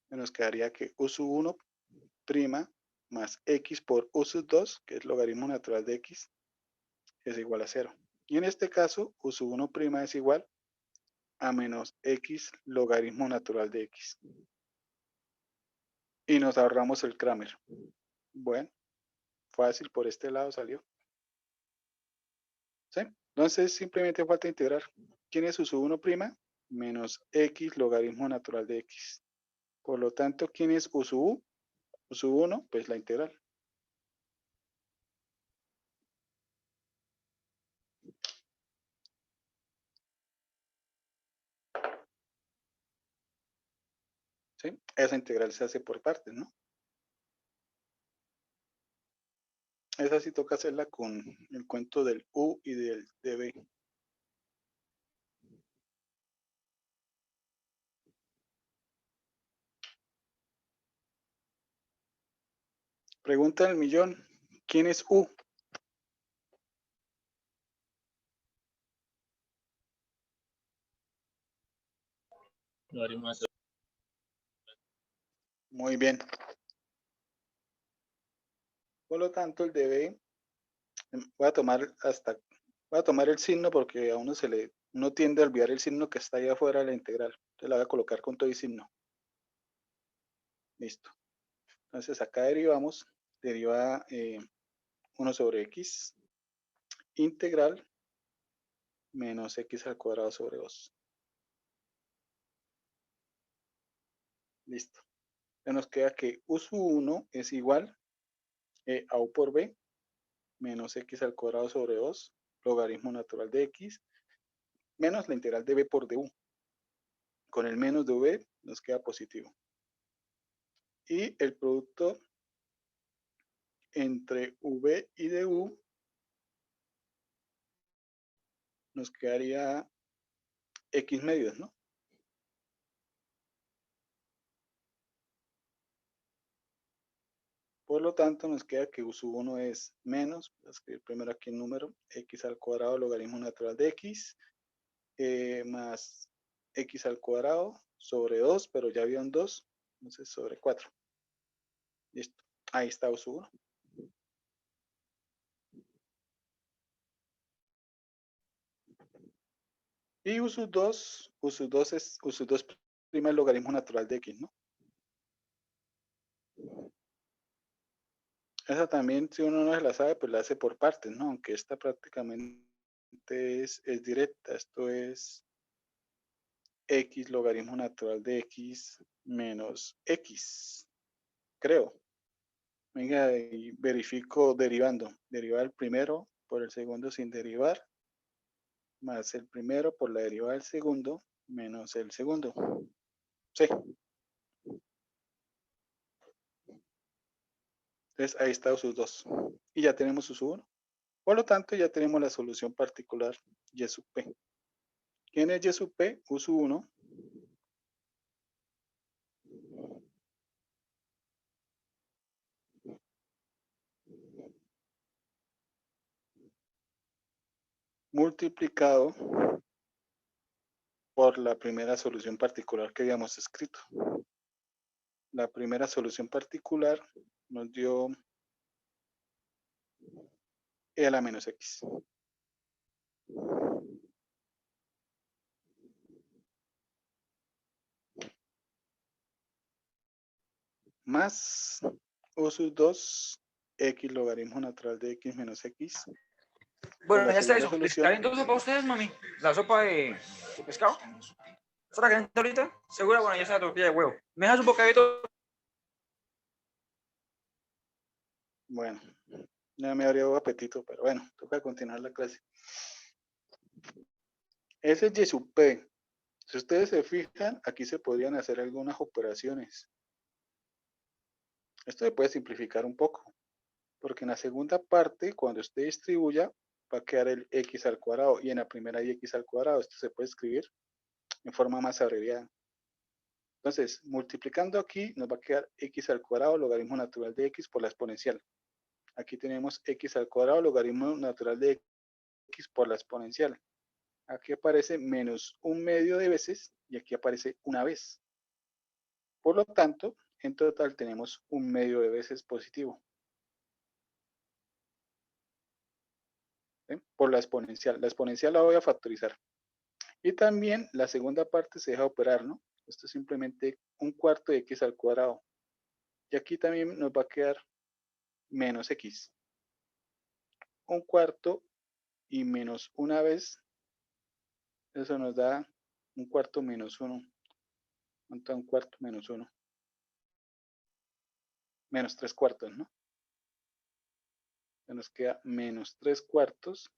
Nos quedaría que u sub 1' más x por u sub 2, que es logaritmo natural de x, es igual a 0. Y en este caso, u sub 1' es igual a menos x logaritmo natural de x. Y nos ahorramos el Kramer. Bueno, fácil, por este lado salió. ¿Sí? Entonces simplemente falta integrar. ¿Quién es u sub 1'? Menos x logaritmo natural de x. Por lo tanto, ¿quién es u sub u? U sub 1, pues la integral. ¿Sí? Esa integral se hace por partes, ¿no? Esa sí toca hacerla con el cuento del u y del db. Pregunta del millón. ¿Quién es u? Muy bien. Por lo tanto, el db, voy a tomar el signo porque a uno tiende a olvidar el signo que está ahí afuera de la integral. Entonces la voy a colocar con todo y signo. Listo. Entonces acá derivamos, deriva 1 sobre x integral menos x al cuadrado sobre 2. Listo. Ya nos queda que u sub 1 es igual a u por b menos x al cuadrado sobre 2, logaritmo natural de x, menos la integral de b por du. Con el menos de v nos queda positivo. Y el producto entre v y du nos quedaría x medios, ¿no? Por lo tanto, nos queda que u sub 1 es menos, voy a escribir primero aquí el número, x al cuadrado logaritmo natural de x, más x al cuadrado sobre 2, pero ya había un 2, entonces sobre 4. Listo, ahí está u sub 1. Y u sub 2 es u sub 2 prima el logaritmo natural de x, ¿no? Esa también, si uno no se la sabe, pues la hace por partes, ¿no? Aunque esta prácticamente es directa. Esto es x logaritmo natural de x menos x, creo. Venga, y verifico derivando. Derivar el primero por el segundo sin derivar, más el primero por la derivada del segundo, menos el segundo. Sí. Entonces ahí está u sub 2. Y ya tenemos u sub 1. Por lo tanto, ya tenemos la solución particular y sub p. ¿Quién es y sub p? U sub 1 multiplicado por la primera solución particular que habíamos escrito. La primera solución particular nos dio e a la menos x. Más u sub 2 x logaritmo natural de x menos x. Bueno, ya está segunda eso. ¿Les solución. caliento sopa a ustedes, mami? ¿La sopa de pescado? ¿Está caliente ahorita? ¿Segura? Bueno, ya está la tortilla de huevo. ¿Me dejas un bocadito? Bueno, ya me habría dado apetito, pero bueno, toca continuar la clase. Ese es y sub p. Si ustedes se fijan, aquí se podrían hacer algunas operaciones. Esto se puede simplificar un poco, porque en la segunda parte, cuando usted distribuya, va a quedar el x al cuadrado, y en la primera hay x al cuadrado. Esto se puede escribir en forma más abreviada. Entonces, multiplicando aquí, nos va a quedar x al cuadrado, logaritmo natural de x por la exponencial. Aquí tenemos x al cuadrado, logaritmo natural de x por la exponencial. Aquí aparece menos un medio de veces, y aquí aparece una vez. Por lo tanto, en total tenemos un medio de veces positivo. ¿Sí? Por la exponencial. La exponencial la voy a factorizar. Y también la segunda parte se deja operar, ¿no? Esto es simplemente un cuarto de x al cuadrado. Y aquí también nos va a quedar menos x. Un cuarto y menos una vez. Eso nos da un cuarto menos 1. ¿Cuánto da un cuarto menos 1? Menos 3 cuartos, ¿no? Nos queda menos 3 cuartos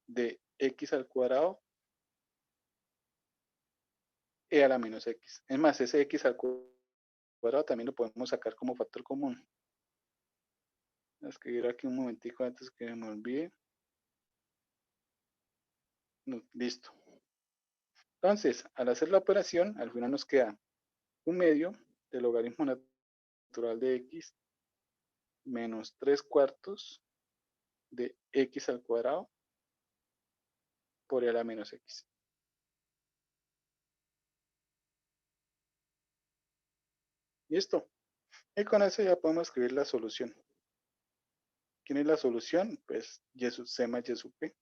de x al cuadrado e a la menos x. Es más, ese x al cuadrado también lo podemos sacar como factor común. Voy a escribir aquí un momentico antes que me olvide. No, listo. Entonces, al hacer la operación, al final nos queda un medio del logaritmo natural de x menos 3 cuartos de x al cuadrado por e a la menos x. Listo. Y con eso ya podemos escribir la solución. ¿Quién es la solución? Pues y sub c más y sub p.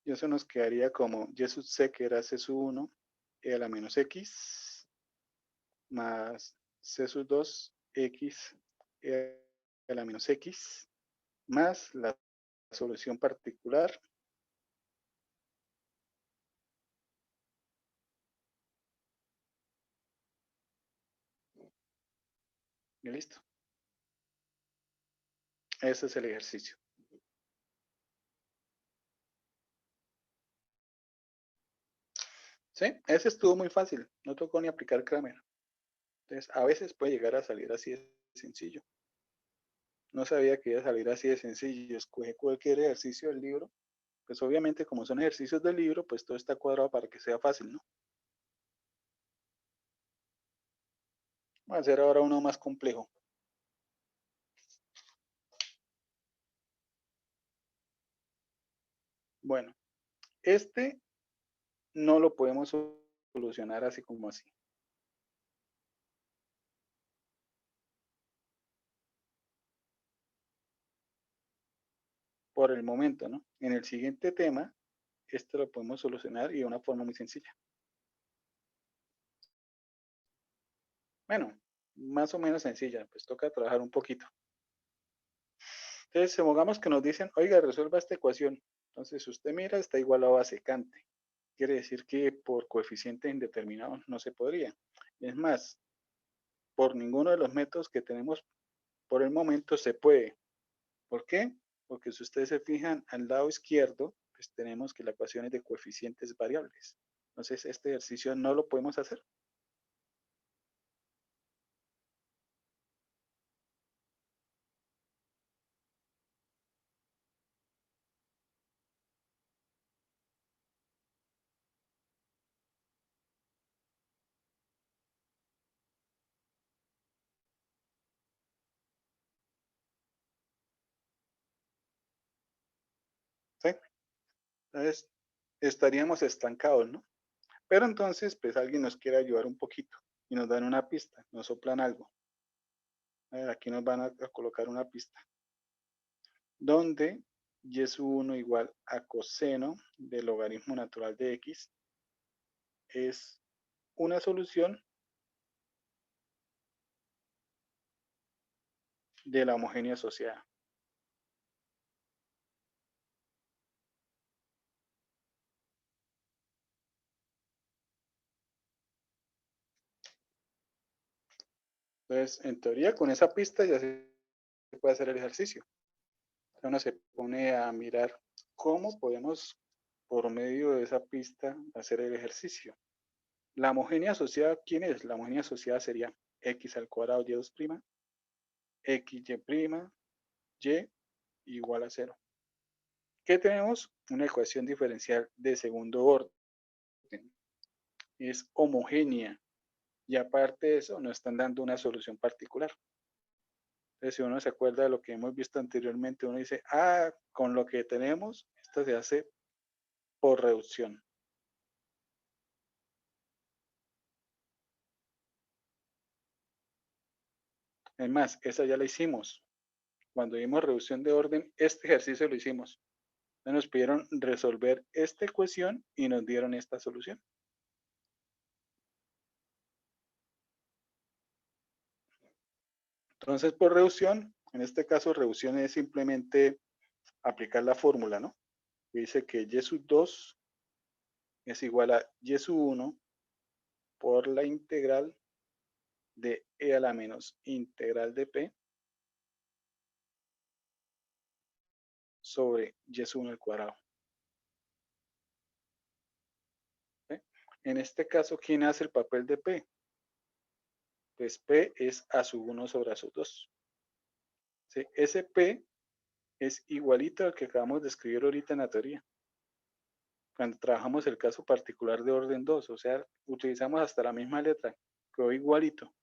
Y eso nos quedaría como y sub c, que era c sub 1, e a la menos x, más c sub 2, x, e a la menos x, más la solución particular. Y listo. Ese es el ejercicio. ¿Sí? Ese estuvo muy fácil. No tocó ni aplicar Kramer. Entonces, a veces puede llegar a salir así de sencillo. No sabía que iba a salir así de sencillo. Escoge cualquier ejercicio del libro. Pues obviamente, como son ejercicios del libro, pues todo está cuadrado para que sea fácil, ¿no? Vamos a hacer ahora uno más complejo. Bueno, este no lo podemos solucionar así como así. Por el momento, ¿no? En el siguiente tema, este lo podemos solucionar y de una forma muy sencilla. Bueno, más o menos sencilla, pues toca trabajar un poquito. Entonces, supongamos que nos dicen, oiga, resuelva esta ecuación. Entonces, si usted mira, está igualado a secante. Quiere decir que por coeficiente indeterminado no se podría. Es más, por ninguno de los métodos que tenemos por el momento se puede. ¿Por qué? Porque si ustedes se fijan al lado izquierdo, pues tenemos que la ecuación es de coeficientes variables. Entonces, este ejercicio no lo podemos hacer. ¿Sí? Entonces, estaríamos estancados, ¿no? Pero entonces, pues alguien nos quiere ayudar un poquito y nos dan una pista, nos soplan algo. A ver, aquí nos van a colocar una pista. Donde y sub 1 igual a coseno del logaritmo natural de x es una solución de la homogénea asociada. Entonces, en teoría, con esa pista ya se puede hacer el ejercicio. Uno se pone a mirar cómo podemos, por medio de esa pista, hacer el ejercicio. La homogénea asociada, ¿quién es? La homogénea asociada sería x al cuadrado y2', xy', y igual a 0. ¿Qué tenemos? Una ecuación diferencial de segundo orden. Es homogénea. Y aparte de eso, nos están dando una solución particular. Entonces, si uno se acuerda de lo que hemos visto anteriormente, uno dice, con lo que tenemos, esto se hace por reducción. Es más, esa ya la hicimos. Cuando vimos reducción de orden, este ejercicio lo hicimos. Nos pidieron resolver esta ecuación y nos dieron esta solución. Entonces, por reducción, en este caso, reducción es simplemente aplicar la fórmula, ¿no? Que dice que y sub 2 es igual a y sub 1 por la integral de e a la menos integral de p sobre y sub 1 al cuadrado. ¿Sí? En este caso, ¿quién hace el papel de p? Pues p es a sub 1 sobre a sub 2. ¿Sí? Ese p es igualito al que acabamos de escribir ahorita en la teoría. Cuando trabajamos el caso particular de orden 2, o sea, utilizamos hasta la misma letra, quedó igualito.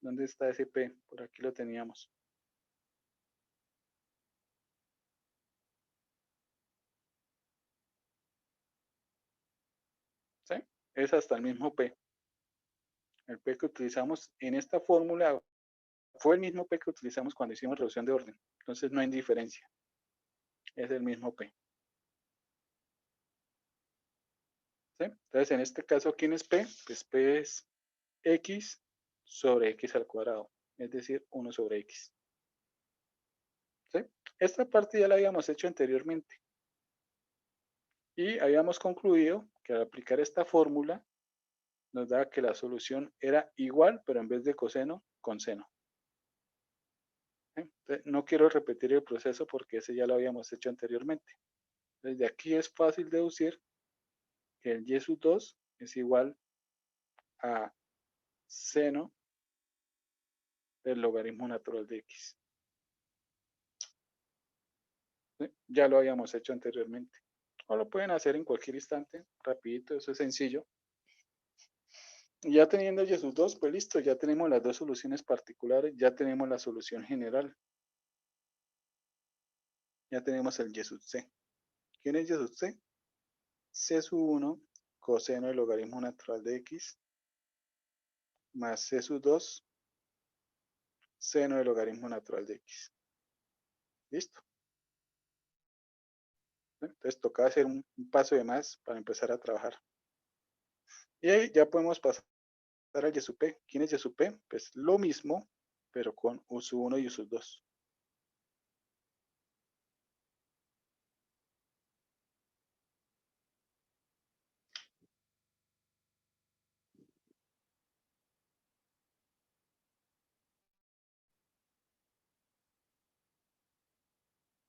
¿Dónde está ese p? Por aquí lo teníamos. ¿Sí? Es hasta el mismo p. El p que utilizamos en esta fórmula fue el mismo p que utilizamos cuando hicimos reducción de orden. Entonces no hay diferencia. Es el mismo p. ¿Sí? Entonces en este caso, ¿quién es p? Pues p es x sobre x al cuadrado. Es decir, 1 sobre x. ¿Sí? Esta parte ya la habíamos hecho anteriormente. Y habíamos concluido que al aplicar esta fórmula nos da que la solución era igual, pero en vez de coseno, con seno. Entonces, no quiero repetir el proceso porque ese ya lo habíamos hecho anteriormente. Desde aquí es fácil deducir que el y sub 2 es igual a seno del logaritmo natural de x. ¿Sí? Ya lo habíamos hecho anteriormente. O lo pueden hacer en cualquier instante, rapidito, eso es sencillo. Y ya teniendo y sus dos, pues listo, ya tenemos las dos soluciones particulares, ya tenemos la solución general. Ya tenemos el y sub c. ¿Quién es y sub c? C sub 1 coseno del logaritmo natural de x más c sub 2 seno del logaritmo natural de x. ¿Listo? Entonces toca hacer un paso de más para empezar a trabajar. Y ahí ya podemos pasar al y sub p. ¿Quién es y sub p? Pues lo mismo, pero con u sub 1 y u sub 2.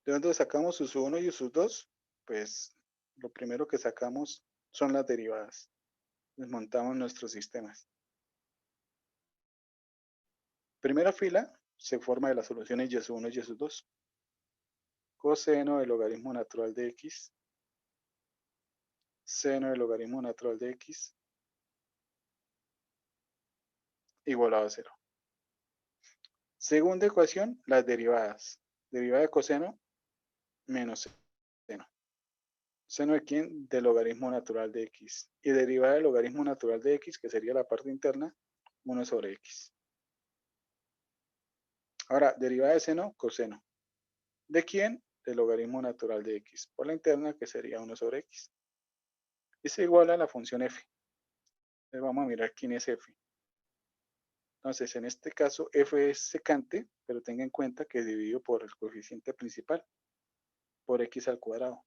¿De dónde sacamos u sub 1 y u sub 2? Pues lo primero que sacamos son las derivadas. Desmontamos nuestros sistemas. Primera fila se forma de las soluciones y sub 1 y y sub 2. Coseno del logaritmo natural de x, seno del logaritmo natural de x, igualado a 0. Segunda ecuación, las derivadas. Derivada de coseno menos seno. ¿Seno de quién? Del logaritmo natural de x. Y derivada del logaritmo natural de x, que sería la parte interna, 1 sobre x. Ahora, derivada de seno, coseno. ¿De quién? Del logaritmo natural de x. Por la interna, que sería 1 sobre x. Y se iguala a la función f. Entonces vamos a mirar quién es f. Entonces, en este caso, f es secante, pero tenga en cuenta que es dividido por el coeficiente principal, por x al cuadrado.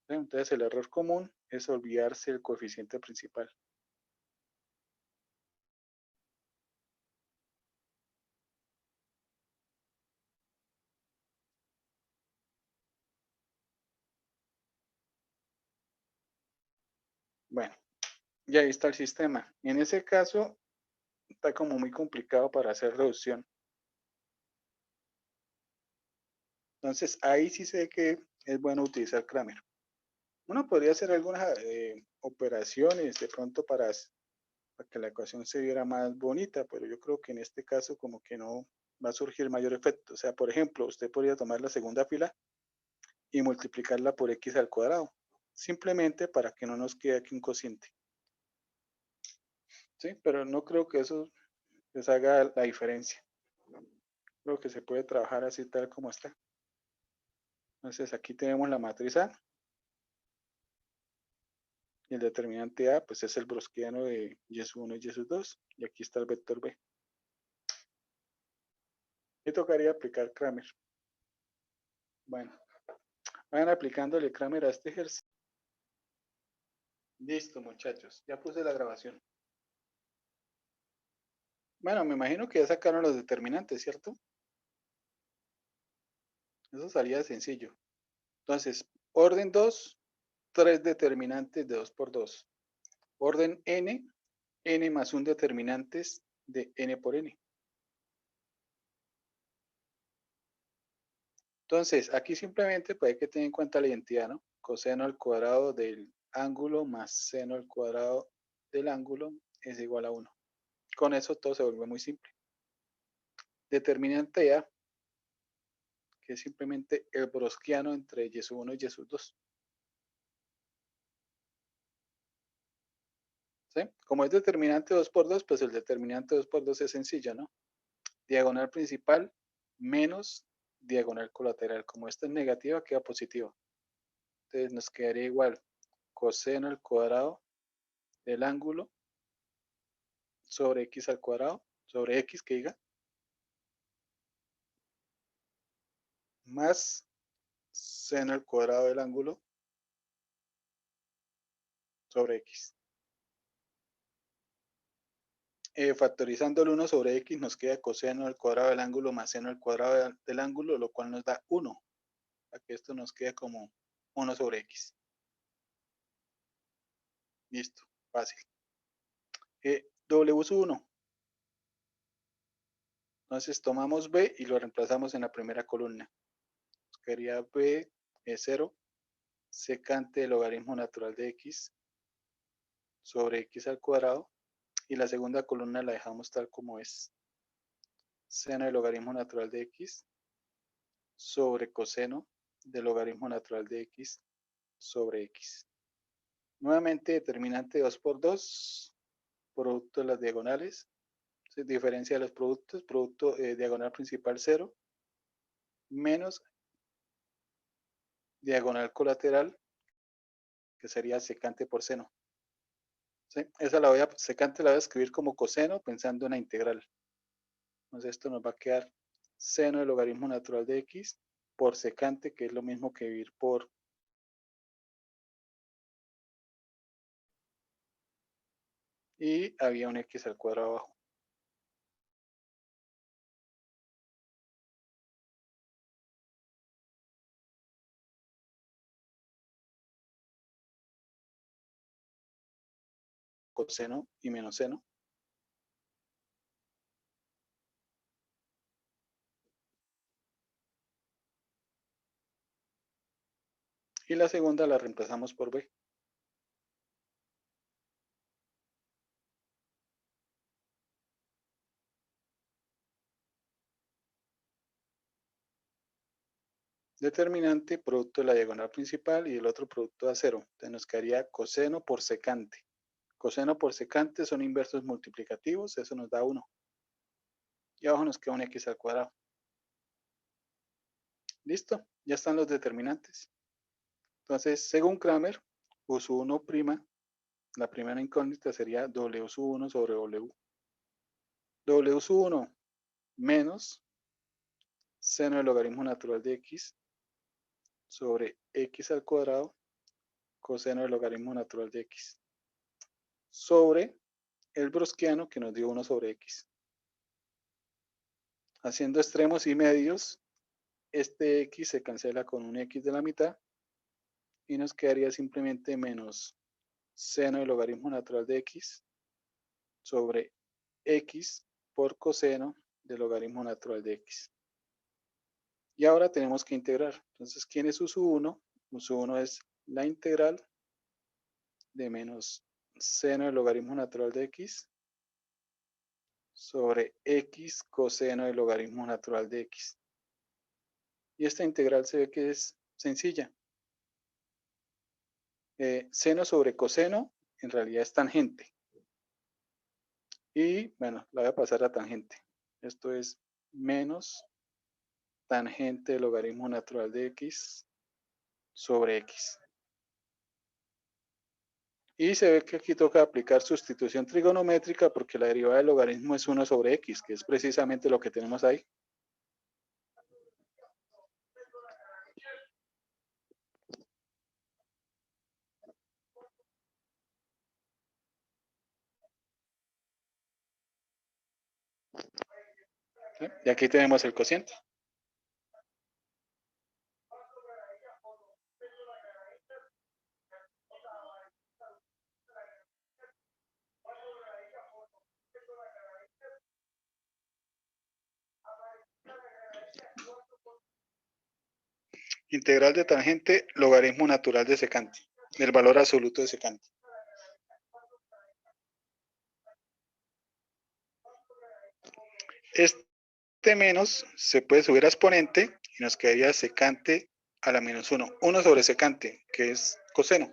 Entonces, el error común es olvidarse el coeficiente principal. Bueno, y ahí está el sistema. En ese caso, está como muy complicado para hacer reducción. Entonces, ahí sí sé que es bueno utilizar Kramer. Uno podría hacer algunas operaciones de pronto para que la ecuación se viera más bonita, pero yo creo que en este caso como que no va a surgir mayor efecto. O sea, por ejemplo, usted podría tomar la segunda fila y multiplicarla por x al cuadrado, simplemente para que no nos quede aquí un cociente. ¿Sí? Pero no creo que eso les haga la diferencia. Creo que se puede trabajar así tal como está. Entonces aquí tenemos la matriz A y el determinante A pues es el browskiano de y sub 1 y y sub 2 y aquí está el vector B. Y tocaría aplicar Kramer. Bueno, vayan aplicándole Kramer a este ejercicio. Listo, muchachos. Ya puse la grabación. Bueno, me imagino que ya sacaron los determinantes, ¿cierto? Eso salía sencillo. Entonces, orden 2, 3 determinantes de 2 por 2. Orden n, n más un determinantes de n por n. Entonces, aquí simplemente pues hay que tener en cuenta la identidad, ¿no? Coseno al cuadrado del ángulo más seno al cuadrado del ángulo es igual a 1. Con eso todo se vuelve muy simple. Determinante A, que es simplemente el browskiano entre y sub 1 y y sub 2. ¿Sí? Como es determinante 2 por 2, pues el determinante 2 por 2 es sencillo, ¿no? Diagonal principal menos diagonal colateral. Como esta es negativa, queda positiva. Entonces nos quedaría igual coseno al cuadrado del ángulo sobre x al cuadrado, sobre x que diga, más seno al cuadrado del ángulo sobre x. Factorizando el 1 sobre x nos queda coseno al cuadrado del ángulo más seno al cuadrado del ángulo, lo cual nos da 1. Para que esto nos quede como 1 sobre x. Listo, fácil. W sub 1. Entonces tomamos b y lo reemplazamos en la primera columna. Quedaría b es 0, secante del logaritmo natural de x sobre x al cuadrado. Y la segunda columna la dejamos tal como es. Seno del logaritmo natural de x sobre coseno del logaritmo natural de x sobre x. Nuevamente determinante 2 por 2, producto de las diagonales. Se diferencia de los productos, producto diagonal principal 0, menos diagonal colateral, que sería secante por seno. ¿Sí? Esa secante la voy a escribir como coseno pensando en la integral. Entonces esto nos va a quedar seno del logaritmo natural de x por secante, que es lo mismo que dividir por y había un x al cuadrado abajo. Coseno y menos seno. Y la segunda la reemplazamos por b. Determinante, producto de la diagonal principal y el otro producto a 0. Entonces nos quedaría coseno por secante. Coseno por secante son inversos multiplicativos, eso nos da 1. Y abajo nos queda un x al cuadrado. Listo, ya están los determinantes. Entonces, según Kramer, U1', la primera incógnita sería W1 sobre W. W1 menos seno del logaritmo natural de x sobre x al cuadrado coseno del logaritmo natural de x sobre el browskiano que nos dio 1 sobre x. Haciendo extremos y medios, este x se cancela con un x de la mitad y nos quedaría simplemente menos seno del logaritmo natural de x sobre x por coseno del logaritmo natural de x. Y ahora tenemos que integrar. Entonces, ¿quién es U1? U1 es la integral de menos seno del logaritmo natural de x sobre x coseno del logaritmo natural de x. Y esta integral se ve que es sencilla. Seno sobre coseno en realidad es tangente. Y bueno, la voy a pasar a tangente. Esto es menos tangente del logaritmo natural de x sobre x. Y se ve que aquí toca aplicar sustitución trigonométrica porque la derivada del logaritmo es 1 sobre x, que es precisamente lo que tenemos ahí. ¿Sí? Y aquí tenemos el cociente. Integral de tangente, logaritmo natural de secante, el valor absoluto de secante. Este menos se puede subir a exponente y nos quedaría secante a la menos 1. 1 sobre secante, que es coseno.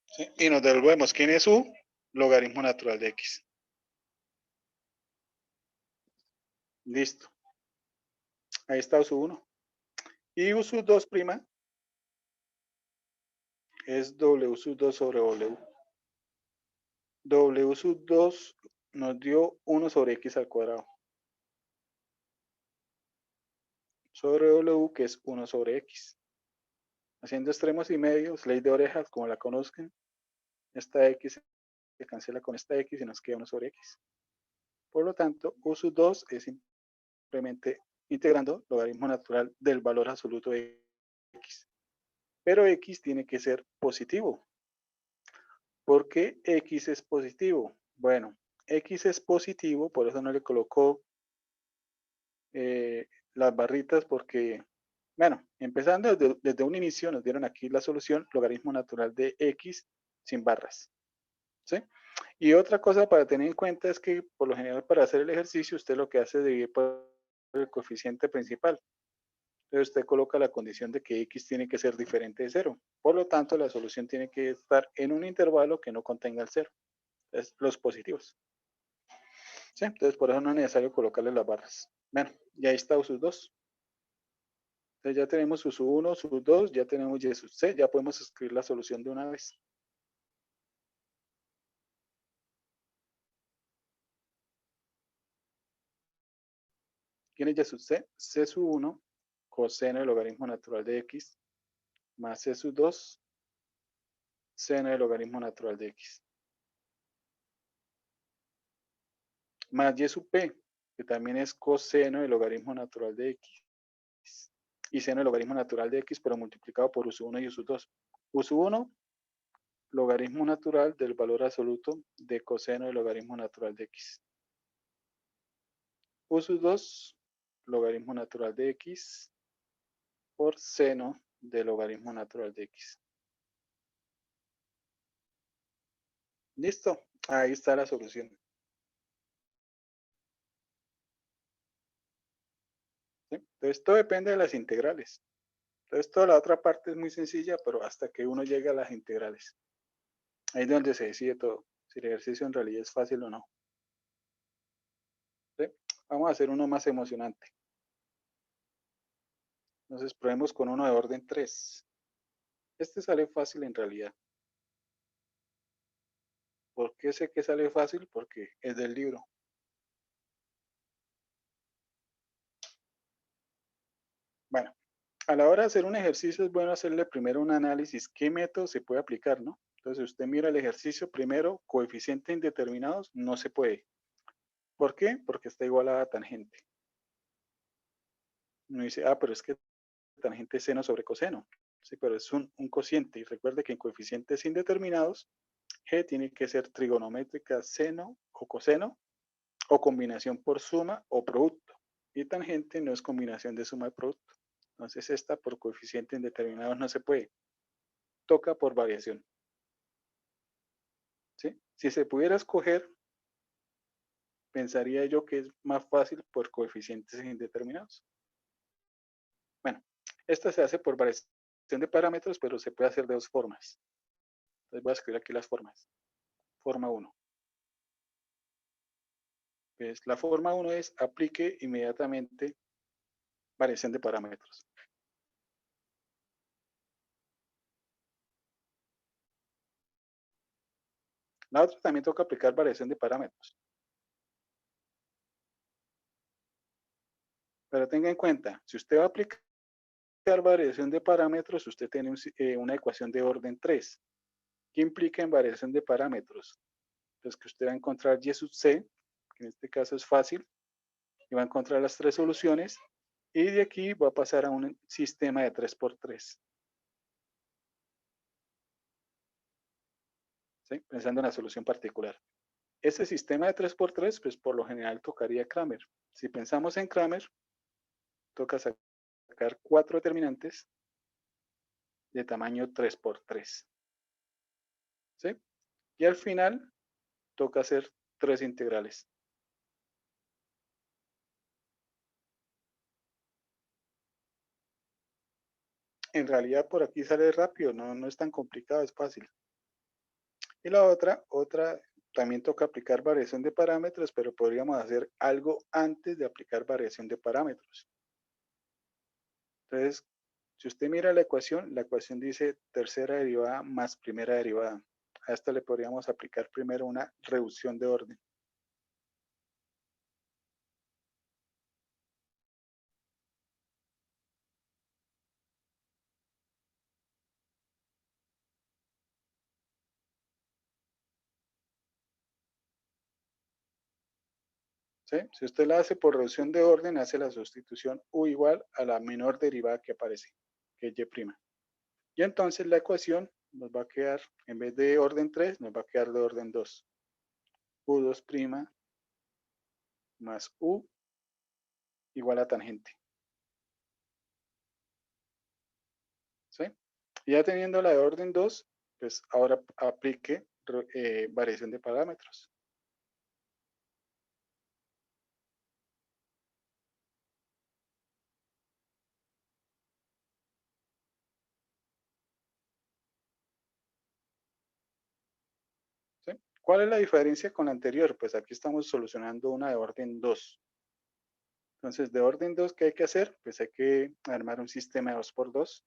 ¿Sí? Y nos devolvemos quién es u, logaritmo natural de x. Listo. Ahí está U1. Y U2' es W2 sobre W. W2 nos dio 1 sobre x al cuadrado. Sobre W, que es 1 sobre x. Haciendo extremos y medios, ley de orejas, como la conozcan, esta x se cancela con esta x y nos queda 1 sobre x. Por lo tanto, U2 es simplemente integrando logaritmo natural del valor absoluto de x. Pero x tiene que ser positivo. ¿Por qué X es positivo? Bueno, X es positivo, por eso no le colocó las barritas porque, bueno, empezando desde un inicio nos dieron aquí la solución, logaritmo natural de X sin barras, ¿sí? Y otra cosa para tener en cuenta es que por lo general para hacer el ejercicio usted lo que hace es dividir por el coeficiente principal. Entonces usted coloca la condición de que X tiene que ser diferente de 0. Por lo tanto, la solución tiene que estar en un intervalo que no contenga el 0. Es los positivos. ¿Sí? Entonces por eso no es necesario colocarle las barras. Bueno, y ahí está sus 2. Entonces ya tenemos sus 1, sus 2, ya tenemos Y sub C, ya podemos escribir la solución de una vez. ¿Quién es Y sub C? C sub 1 coseno del logaritmo natural de X más C sub 2 seno del logaritmo natural de X. Más Y sub P, que también es coseno del logaritmo natural de X. Y seno del logaritmo natural de X, pero multiplicado por U sub 1 y U sub 2. U sub 1, logaritmo natural del valor absoluto de coseno del logaritmo natural de X. U sub 2, logaritmo natural de X por seno del logaritmo natural de X. Listo, ahí está la solución. ¿Sí? Entonces todo depende de las integrales. Entonces toda la otra parte es muy sencilla, pero hasta que uno llegue a las integrales. Ahí es donde se decide todo, si el ejercicio en realidad es fácil o no. ¿Sí? Vamos a hacer uno más emocionante. Entonces probemos con uno de orden 3. Este sale fácil en realidad. ¿Por qué sé que sale fácil? Porque es del libro. Bueno, a la hora de hacer un ejercicio es bueno hacerle primero un análisis. ¿Qué método se puede aplicar, no? Entonces usted mira el ejercicio primero, coeficientes indeterminados, no se puede. ¿Por qué? Porque está igual a la tangente. Uno dice, pero es que tangente es seno sobre coseno. Sí, pero es un cociente. Y recuerde que en coeficientes indeterminados, G tiene que ser trigonométrica seno o coseno, o combinación por suma o producto. Y tangente no es combinación de suma y producto. Entonces esta por coeficientes indeterminados no se puede. Toca por variación. ¿Sí? Si se pudiera escoger, pensaría yo que es más fácil por coeficientes indeterminados. Bueno, esta se hace por variación de parámetros, pero se puede hacer de dos formas. Entonces voy a escribir aquí las formas. Forma 1. Pues la forma 1 es aplique inmediatamente variación de parámetros. La otra también toca aplicar variación de parámetros. Pero tenga en cuenta, si usted va a aplicar variación de parámetros, usted tiene una ecuación de orden 3. ¿Qué implica en variación de parámetros? Pues que usted va a encontrar Y sub C, que en este caso es fácil, y va a encontrar las tres soluciones, y de aquí va a pasar a un sistema de 3×3. ¿Sí? Pensando en la solución particular. Ese sistema de 3×3, pues por lo general tocaría Kramer. Si pensamos en Kramer, toca sacar 4 determinantes de tamaño 3×3. ¿Sí? Y al final toca hacer 3 integrales. En realidad por aquí sale rápido, no es tan complicado, es fácil. Y la otra también toca aplicar variación de parámetros, pero podríamos hacer algo antes de aplicar variación de parámetros. Entonces, si usted mira la ecuación dice tercera derivada más primera derivada. A esta le podríamos aplicar primero una reducción de orden. ¿Sí? Si usted la hace por reducción de orden, hace la sustitución U igual a la menor derivada que aparece, que es Y'. Y entonces la ecuación nos va a quedar, en vez de orden 3, nos va a quedar de orden 2. U2' más U igual a tangente. ¿Sí? Y ya teniendo la de orden 2, pues ahora aplique variación de parámetros. ¿Sí? ¿Cuál es la diferencia con la anterior? Pues aquí estamos solucionando una de orden 2. Entonces, de orden 2, ¿qué hay que hacer? Pues hay que armar un sistema de 2×2,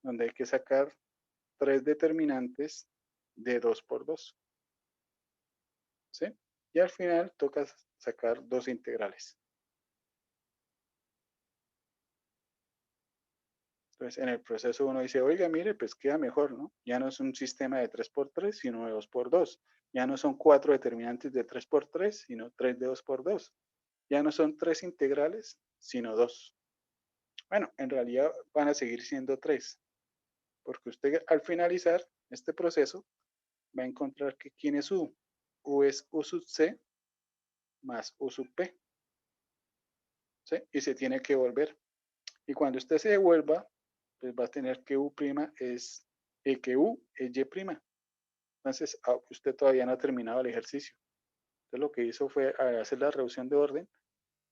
donde hay que sacar 3 determinantes de 2×2. ¿Sí? Y al final toca sacar 2 integrales. Entonces, en el proceso uno dice, oiga, mire, pues queda mejor, ¿no? Ya no es un sistema de 3×3, sino de 2×2. Ya no son 4 determinantes de 3×3, sino 3 de 2×2. Ya no son 3 integrales, sino 2. Bueno, en realidad van a seguir siendo 3, porque usted al finalizar este proceso va a encontrar que ¿quién es U? U es U sub C más U sub P. ¿Sí? Y se tiene que volver. Y cuando usted se devuelva, pues va a tener que U' es, que U es Y'. Entonces, usted todavía no ha terminado el ejercicio. Entonces, lo que hizo fue hacer la reducción de orden,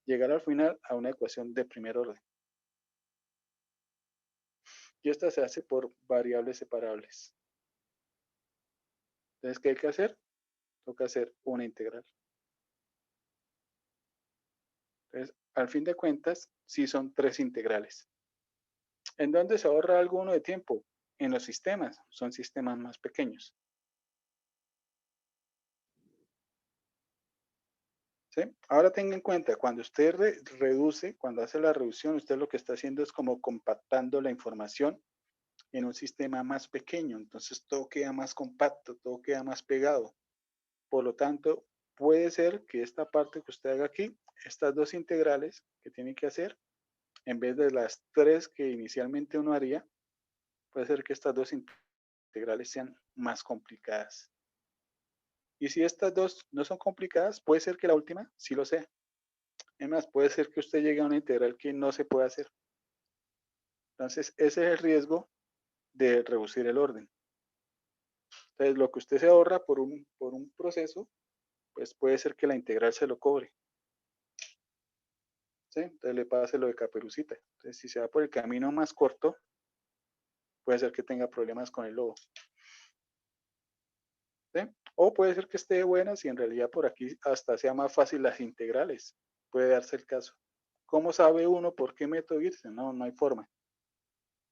llegar al final a una ecuación de primer orden. Y esta se hace por variables separables. Entonces, ¿qué hay que hacer? Toca hacer una integral. Entonces, al fin de cuentas, sí son 3 integrales. ¿En dónde se ahorra alguno de tiempo? En los sistemas. Son sistemas más pequeños. ¿Sí? Ahora tenga en cuenta, cuando usted reduce, cuando hace la reducción, usted lo que está haciendo es como compactando la información en un sistema más pequeño. Entonces todo queda más compacto, todo queda más pegado. Por lo tanto, puede ser que esta parte que usted haga aquí, estas 2 integrales que tiene que hacer, en vez de las 3 que inicialmente uno haría, puede ser que estas 2 integrales sean más complicadas. Y si estas 2 no son complicadas, puede ser que la última sí lo sea. Además, puede ser que usted llegue a una integral que no se pueda hacer. Entonces, ese es el riesgo de reducir el orden. Entonces, lo que usted se ahorra por un proceso, pues puede ser que la integral se lo cobre. ¿Sí? Entonces, le pase lo de Caperucita. Entonces, si se va por el camino más corto, puede ser que tenga problemas con el lobo. ¿Sí? O puede ser que esté de buenas y en realidad por aquí hasta sea más fácil las integrales. Puede darse el caso. ¿Cómo sabe uno por qué método irse? No, no hay forma.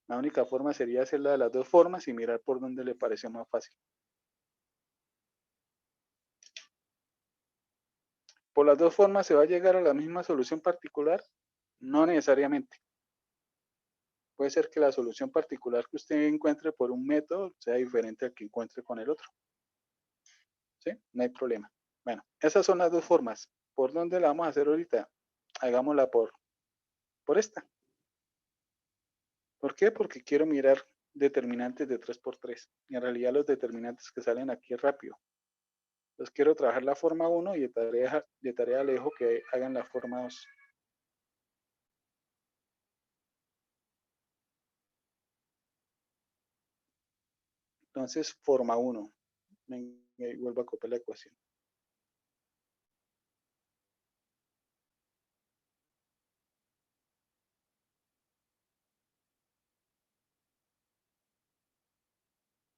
La única forma sería hacerla de las 2 formas y mirar por dónde le pareció más fácil. ¿Por las 2 formas se va a llegar a la misma solución particular? No necesariamente. Puede ser que la solución particular que usted encuentre por un método sea diferente al que encuentre con el otro. ¿Sí? No hay problema. Bueno, esas son las 2 formas. ¿Por dónde la vamos a hacer ahorita? Hagámosla por esta. ¿Por qué? Porque quiero mirar determinantes de 3×3. Y en realidad los determinantes que salen aquí rápido. Entonces quiero trabajar la forma 1 y de tarea le dejo que hagan la forma 2. Entonces, forma 1. Vuelvo a copiar la ecuación.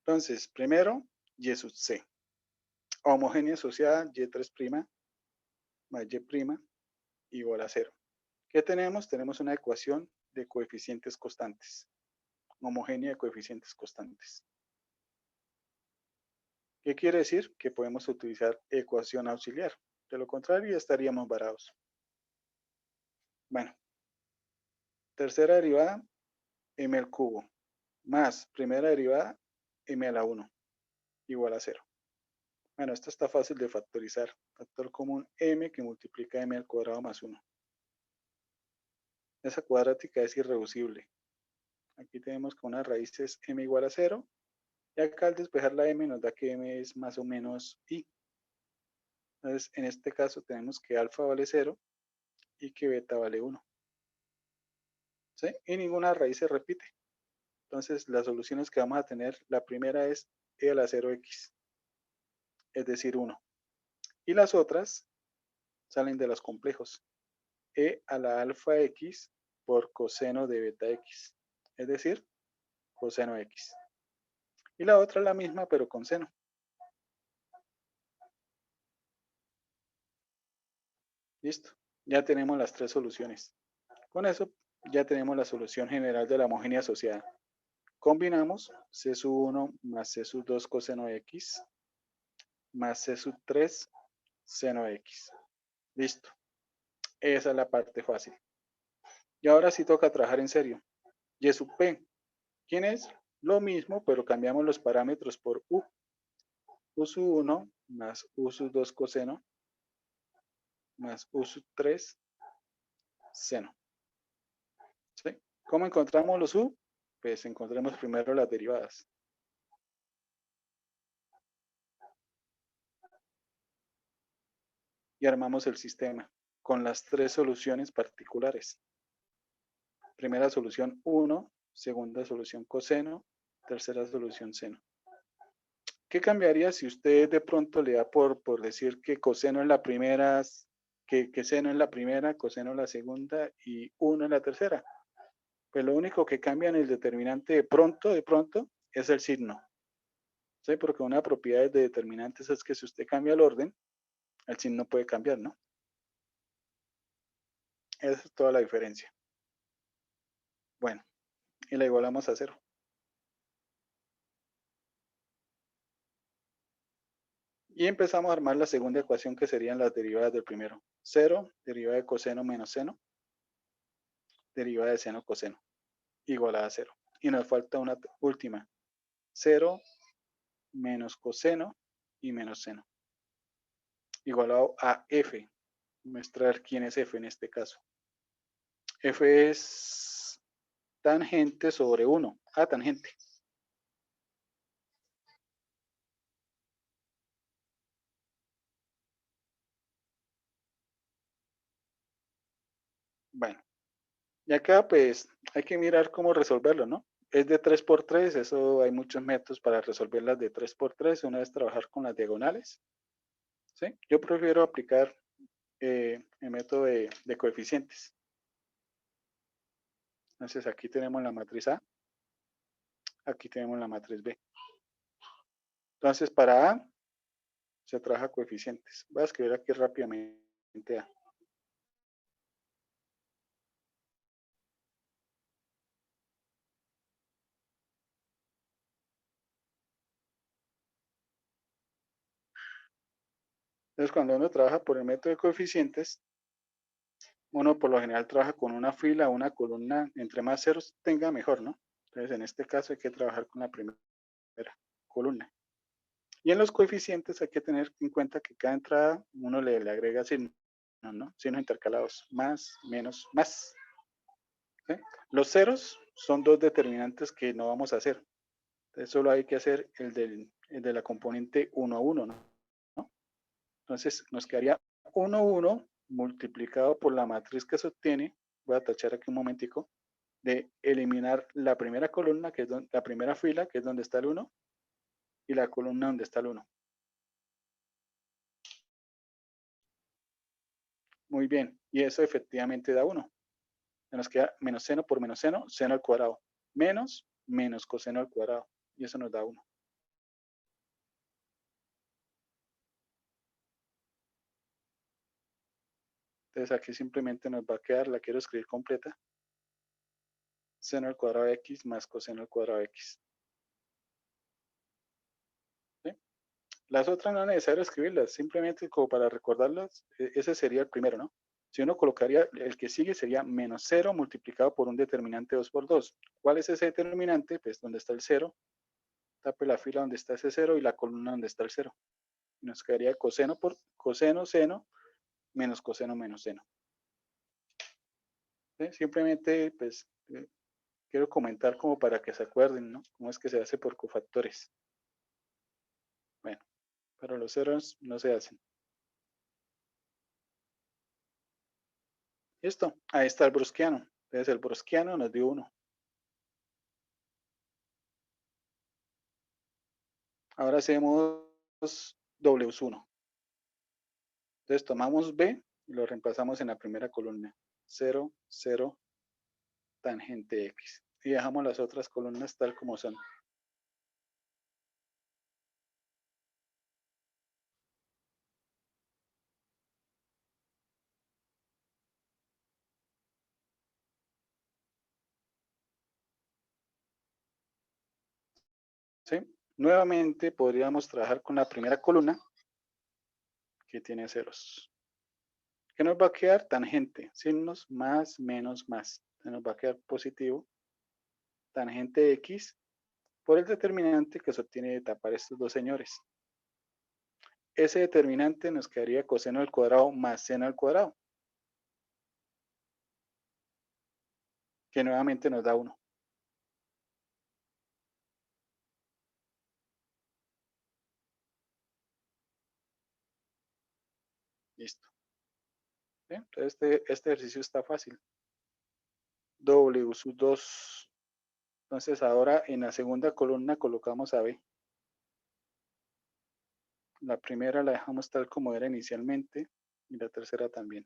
Entonces, primero, Y sub C. Homogénea asociada Y3' más Y' igual a 0. ¿Qué tenemos? Tenemos una ecuación de coeficientes constantes. Homogénea de coeficientes constantes. ¿Qué quiere decir? Que podemos utilizar ecuación auxiliar. De lo contrario, ya estaríamos varados. Bueno, tercera derivada, m al cubo, más primera derivada, m a la 1, igual a 0. Bueno, esto está fácil de factorizar. Factor común m que multiplica m al cuadrado más 1. Esa cuadrática es irreducible. Aquí tenemos que una raíz es m igual a 0. Y acá al despejar la m nos da que m es más o menos i. Entonces, en este caso tenemos que alfa vale 0 y que beta vale 1. ¿Sí? Y ninguna raíz se repite. Entonces, las soluciones que vamos a tener, la primera es e a la 0x, es decir, 1. Y las otras salen de los complejos. E a la alfa x por coseno de beta x, es decir, coseno x. Y la otra es la misma, pero con seno. Listo. Ya tenemos las tres soluciones. Con eso ya tenemos la solución general de la homogénea asociada. Combinamos c sub 1 más c sub 2 coseno x más c sub 3 seno x. Listo. Esa es la parte fácil. Y ahora sí toca trabajar en serio. Y sub p. ¿Quién es? Lo mismo, pero cambiamos los parámetros por u. U sub 1 más u sub 2 coseno más u sub 3 seno. ¿Sí? ¿Cómo encontramos los u? Pues encontremos primero las derivadas. Y armamos el sistema con las tres soluciones particulares. Primera solución 1, segunda solución coseno, tercera solución seno. ¿Qué cambiaría si usted de pronto le da por decir que coseno es la primera, que seno es la primera, coseno es la segunda y 1 es la tercera? Pues lo único que cambia en el determinante de pronto, es el signo. ¿Sí? Porque una propiedad de determinantes es que si usted cambia el orden, el signo puede cambiar, ¿no? Esa es toda la diferencia. Bueno, y la igualamos a 0. Y empezamos a armar la segunda ecuación, que serían las derivadas del primero. 0, derivada de coseno menos seno, derivada de seno coseno, igualada a 0. Y nos falta una última. 0 menos coseno y menos seno, igualado a f. Mostrar quién es f en este caso. F es tangente sobre 1. Tangente. Bueno, y acá pues hay que mirar cómo resolverlo, ¿no? Es de 3 por 3, eso hay muchos métodos para resolverlas de 3 por 3. Una es trabajar con las diagonales. ¿Sí? Yo prefiero aplicar el método de coeficientes. Entonces aquí tenemos la matriz A, aquí tenemos la matriz B. Entonces para A se trabaja coeficientes. Voy a escribir aquí rápidamente A. Entonces cuando uno trabaja por el método de coeficientes, uno por lo general trabaja con una fila, una columna, entre más ceros tenga mejor, ¿no? Entonces en este caso hay que trabajar con la primera columna. Y en los coeficientes hay que tener en cuenta que cada entrada uno le agrega signos, ¿no? Signos intercalados, más, menos, más. ¿Sí? Los ceros son dos determinantes que no vamos a hacer. Entonces solo hay que hacer el de la componente 1 a 1, ¿no? Entonces nos quedaría 1, 1 multiplicado por la matriz que se obtiene. Voy a tachar aquí un momentico. De eliminar la primera columna, que es la primera fila, que es donde está el 1, y la columna donde está el 1. Muy bien, y eso efectivamente da 1. Nos queda menos seno por menos seno, seno al cuadrado, menos coseno al cuadrado, y eso nos da 1. Entonces aquí simplemente nos va a quedar, la quiero escribir completa, seno al cuadrado de x más coseno al cuadrado de x. ¿Sí? Las otras no es necesario escribirlas, simplemente como para recordarlas, ese sería el primero, ¿no? Si uno colocaría, el que sigue sería menos 0 multiplicado por un determinante 2 por 2. ¿Cuál es ese determinante? Pues donde está el 0, tape la fila donde está ese 0 y la columna donde está el 0. Nos quedaría coseno por coseno, seno, menos coseno, menos seno. ¿Sí? Simplemente, pues, quiero comentar como para que se acuerden, ¿no? Cómo es que se hace por cofactores. Bueno, pero los ceros no se hacen. Listo, ahí está el brusquiano. Entonces el brusquiano nos dio 1. Ahora hacemos W1. Entonces tomamos B y lo reemplazamos en la primera columna. 0, 0, tangente X. Y dejamos las otras columnas tal como son. ¿Sí? Nuevamente podríamos trabajar con la primera columna que tiene ceros. ¿Qué nos va a quedar? Tangente, signos más, menos, más. Se nos va a quedar positivo. Tangente X por el determinante que se obtiene de tapar estos dos señores. Ese determinante nos quedaría coseno al cuadrado más seno al cuadrado, que nuevamente nos da 1. Listo. ¿Sí? Entonces este ejercicio está fácil. W sub 2. Entonces ahora en la segunda columna colocamos a B. La primera la dejamos tal como era inicialmente y la tercera también.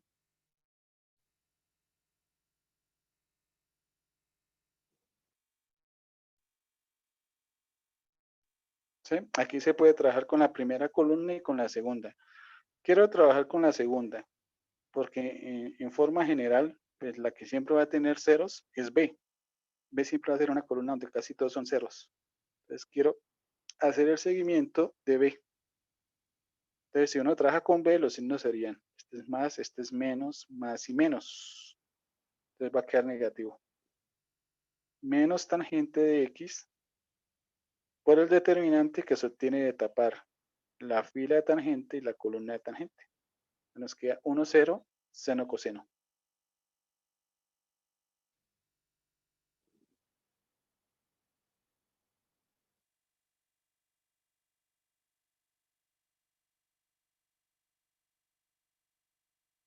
¿Sí? Aquí se puede trabajar con la primera columna y con la segunda. Quiero trabajar con la segunda porque en forma general, pues la que siempre va a tener ceros es B. B siempre va a ser una columna donde casi todos son ceros. Entonces quiero hacer el seguimiento de B. Entonces si uno trabaja con B, los signos serían, este es más, este es menos, más y menos. Entonces va a quedar negativo. Menos tangente de X por el determinante que se obtiene de tapar la fila de tangente y la columna de tangente. Nos queda 1, 0, seno, coseno.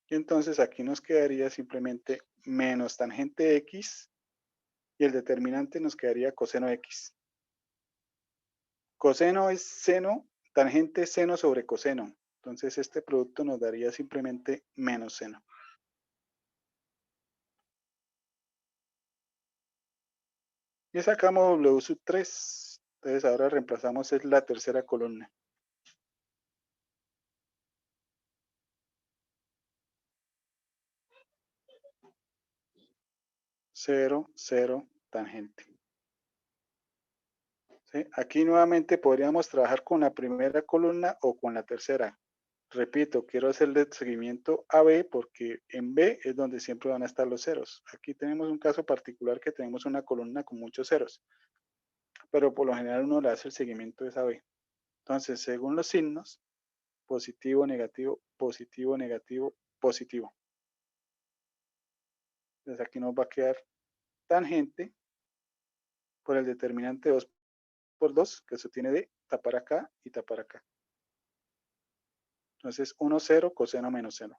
Y entonces aquí nos quedaría simplemente menos tangente X y el determinante nos quedaría coseno X. Coseno es seno, tangente seno sobre coseno. Entonces este producto nos daría simplemente menos seno. Y sacamos W sub 3. Entonces ahora reemplazamos es la tercera columna. 0, 0, tangente. ¿Sí? Aquí nuevamente podríamos trabajar con la primera columna o con la tercera. Repito, quiero hacerle seguimiento a B porque en B es donde siempre van a estar los ceros. Aquí tenemos un caso particular que tenemos una columna con muchos ceros, pero por lo general uno le hace el seguimiento de esa B. Entonces, según los signos, positivo, negativo, positivo, negativo, positivo. Entonces aquí nos va a quedar tangente por el determinante 2 por 2, que se tiene de tapar acá y tapar acá. Entonces 1, 0, coseno menos seno.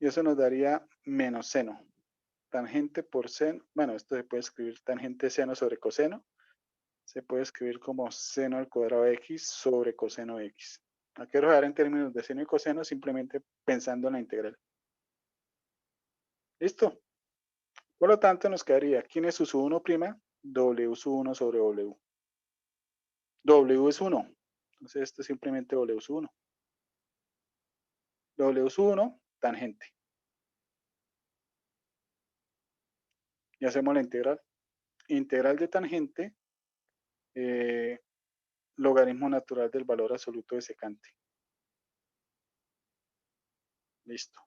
Y eso nos daría menos seno. Tangente por seno, bueno, esto se puede escribir tangente seno sobre coseno. Se puede escribir como seno al cuadrado de X sobre coseno de X. No quiero dejar en términos de seno y coseno, simplemente pensando en la integral. ¿Listo? Por lo tanto, nos quedaría, ¿quién es su sub 1'? W sub 1 sobre W. W es 1. Entonces, esto es simplemente W sub 1. W sub 1, tangente. Y hacemos la integral. Integral de tangente, logaritmo natural del valor absoluto de secante. Listo.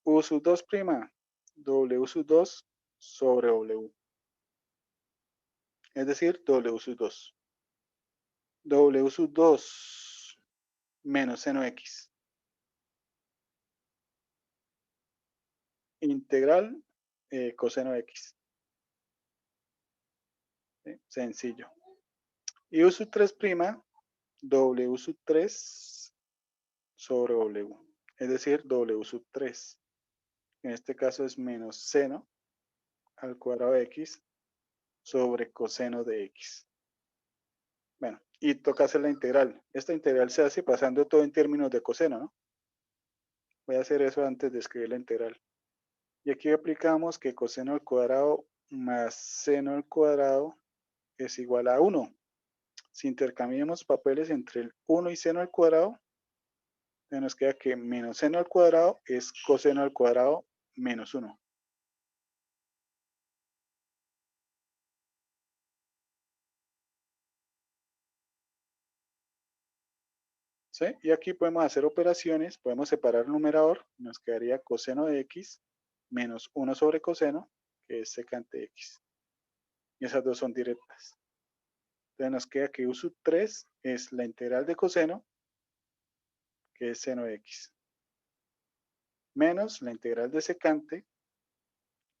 U sub 2', W sub 2 sobre W. Es decir, W sub 2. W sub 2 menos seno X. Integral coseno X. ¿Sí? Sencillo. Y U sub 3 prima, W sub 3 sobre W. Es decir, W sub 3. En este caso es menos seno al cuadrado de X sobre coseno de X. Bueno, y toca hacer la integral. Esta integral se hace pasando todo en términos de coseno, ¿no? Voy a hacer eso antes de escribir la integral. Y aquí aplicamos que coseno al cuadrado más seno al cuadrado es igual a 1. Si intercambiamos papeles entre el 1 y seno al cuadrado, nos queda que menos seno al cuadrado es coseno al cuadrado menos 1. ¿Sí? Y aquí podemos hacer operaciones, podemos separar el numerador, nos quedaría coseno de x menos 1 sobre coseno, que es secante de x. Y esas dos son directas. Entonces nos queda que u sub 3 es la integral de coseno, que es seno de x, menos la integral de secante,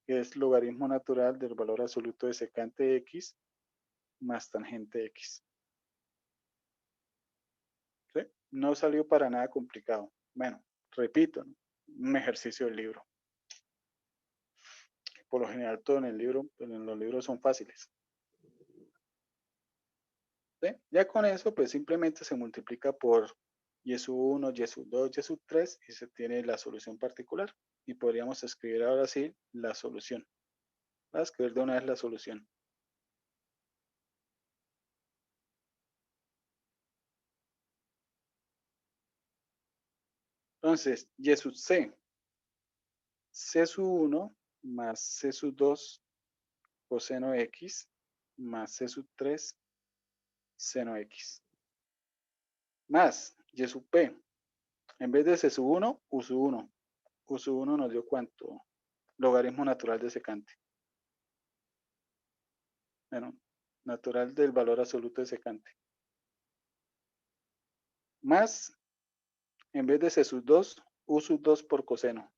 que es logaritmo natural del valor absoluto de secante de x más tangente de x. ¿Sí? No salió para nada complicado. Bueno, repito, ¿no? Un ejercicio del libro. Por lo general todo en los libros son fáciles. ¿Sí? Ya con eso, pues simplemente se multiplica por y sub 1, y sub 2, y sub 3 y se tiene la solución particular. Y podríamos escribir ahora sí la solución. Voy a escribir de una vez la solución. Entonces, y sub c, c sub 1 más c sub 2 coseno x más c sub 3 seno x. Más y sub p. En vez de c sub 1, u sub 1. U sub 1 nos dio ¿cuánto? Logaritmo natural de secante. Bueno, natural del valor absoluto de secante. Más, en vez de c sub 2, u sub 2 por coseno.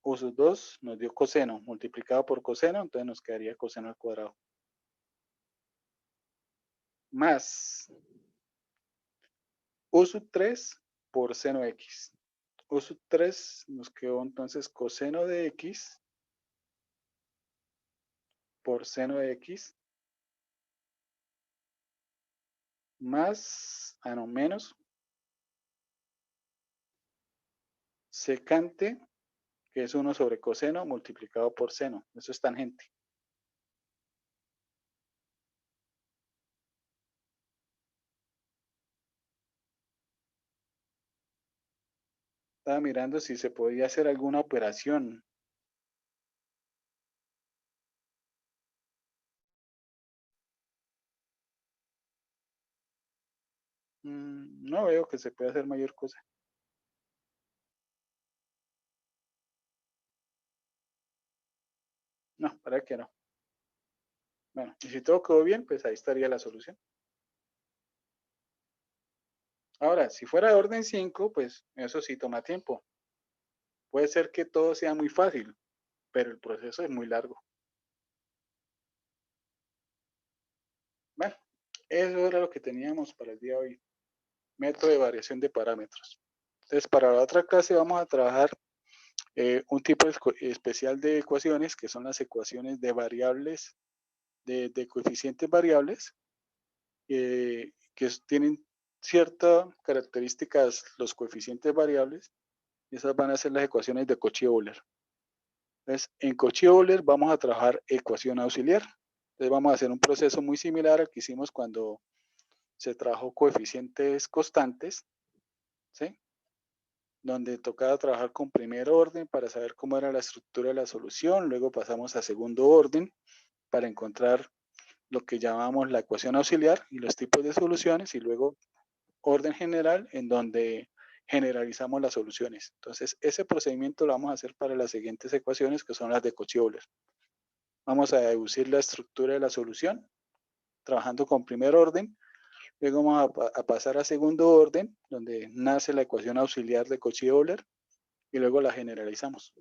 U sub 2 nos dio coseno, multiplicado por coseno, entonces nos quedaría coseno al cuadrado. Más u sub 3 por seno x. U sub 3 nos quedó entonces coseno de x por seno de x más, no, menos secante, que es 1 sobre coseno multiplicado por seno. Eso es tangente. Estaba mirando si se podía hacer alguna operación. No veo que se pueda hacer mayor cosa. No, para que no. Bueno, y si todo quedó bien, pues ahí estaría la solución. Ahora, si fuera de orden 5, pues eso sí toma tiempo. Puede ser que todo sea muy fácil, pero el proceso es muy largo. Bueno, eso era lo que teníamos para el día de hoy. Método de variación de parámetros. Entonces, para la otra clase vamos a trabajar un tipo especial de ecuaciones, que son las ecuaciones de variables, de coeficientes variables, que tienen ciertas características los coeficientes variables, y esas van a ser las ecuaciones de Cauchy-Euler. Entonces, en Cauchy-Euler vamos a trabajar ecuación auxiliar. Entonces, vamos a hacer un proceso muy similar al que hicimos cuando se trabajó coeficientes constantes, ¿sí? Donde tocaba trabajar con primer orden para saber cómo era la estructura de la solución, luego pasamos a segundo orden para encontrar lo que llamamos la ecuación auxiliar y los tipos de soluciones, y luego orden general en donde generalizamos las soluciones. Entonces, ese procedimiento lo vamos a hacer para las siguientes ecuaciones, que son las de Cauchy-Euler. Vamos a deducir la estructura de la solución, trabajando con primer orden, Luego vamos a pasar a segundo orden, donde nace la ecuación auxiliar de Cauchy-Euler, y luego la generalizamos.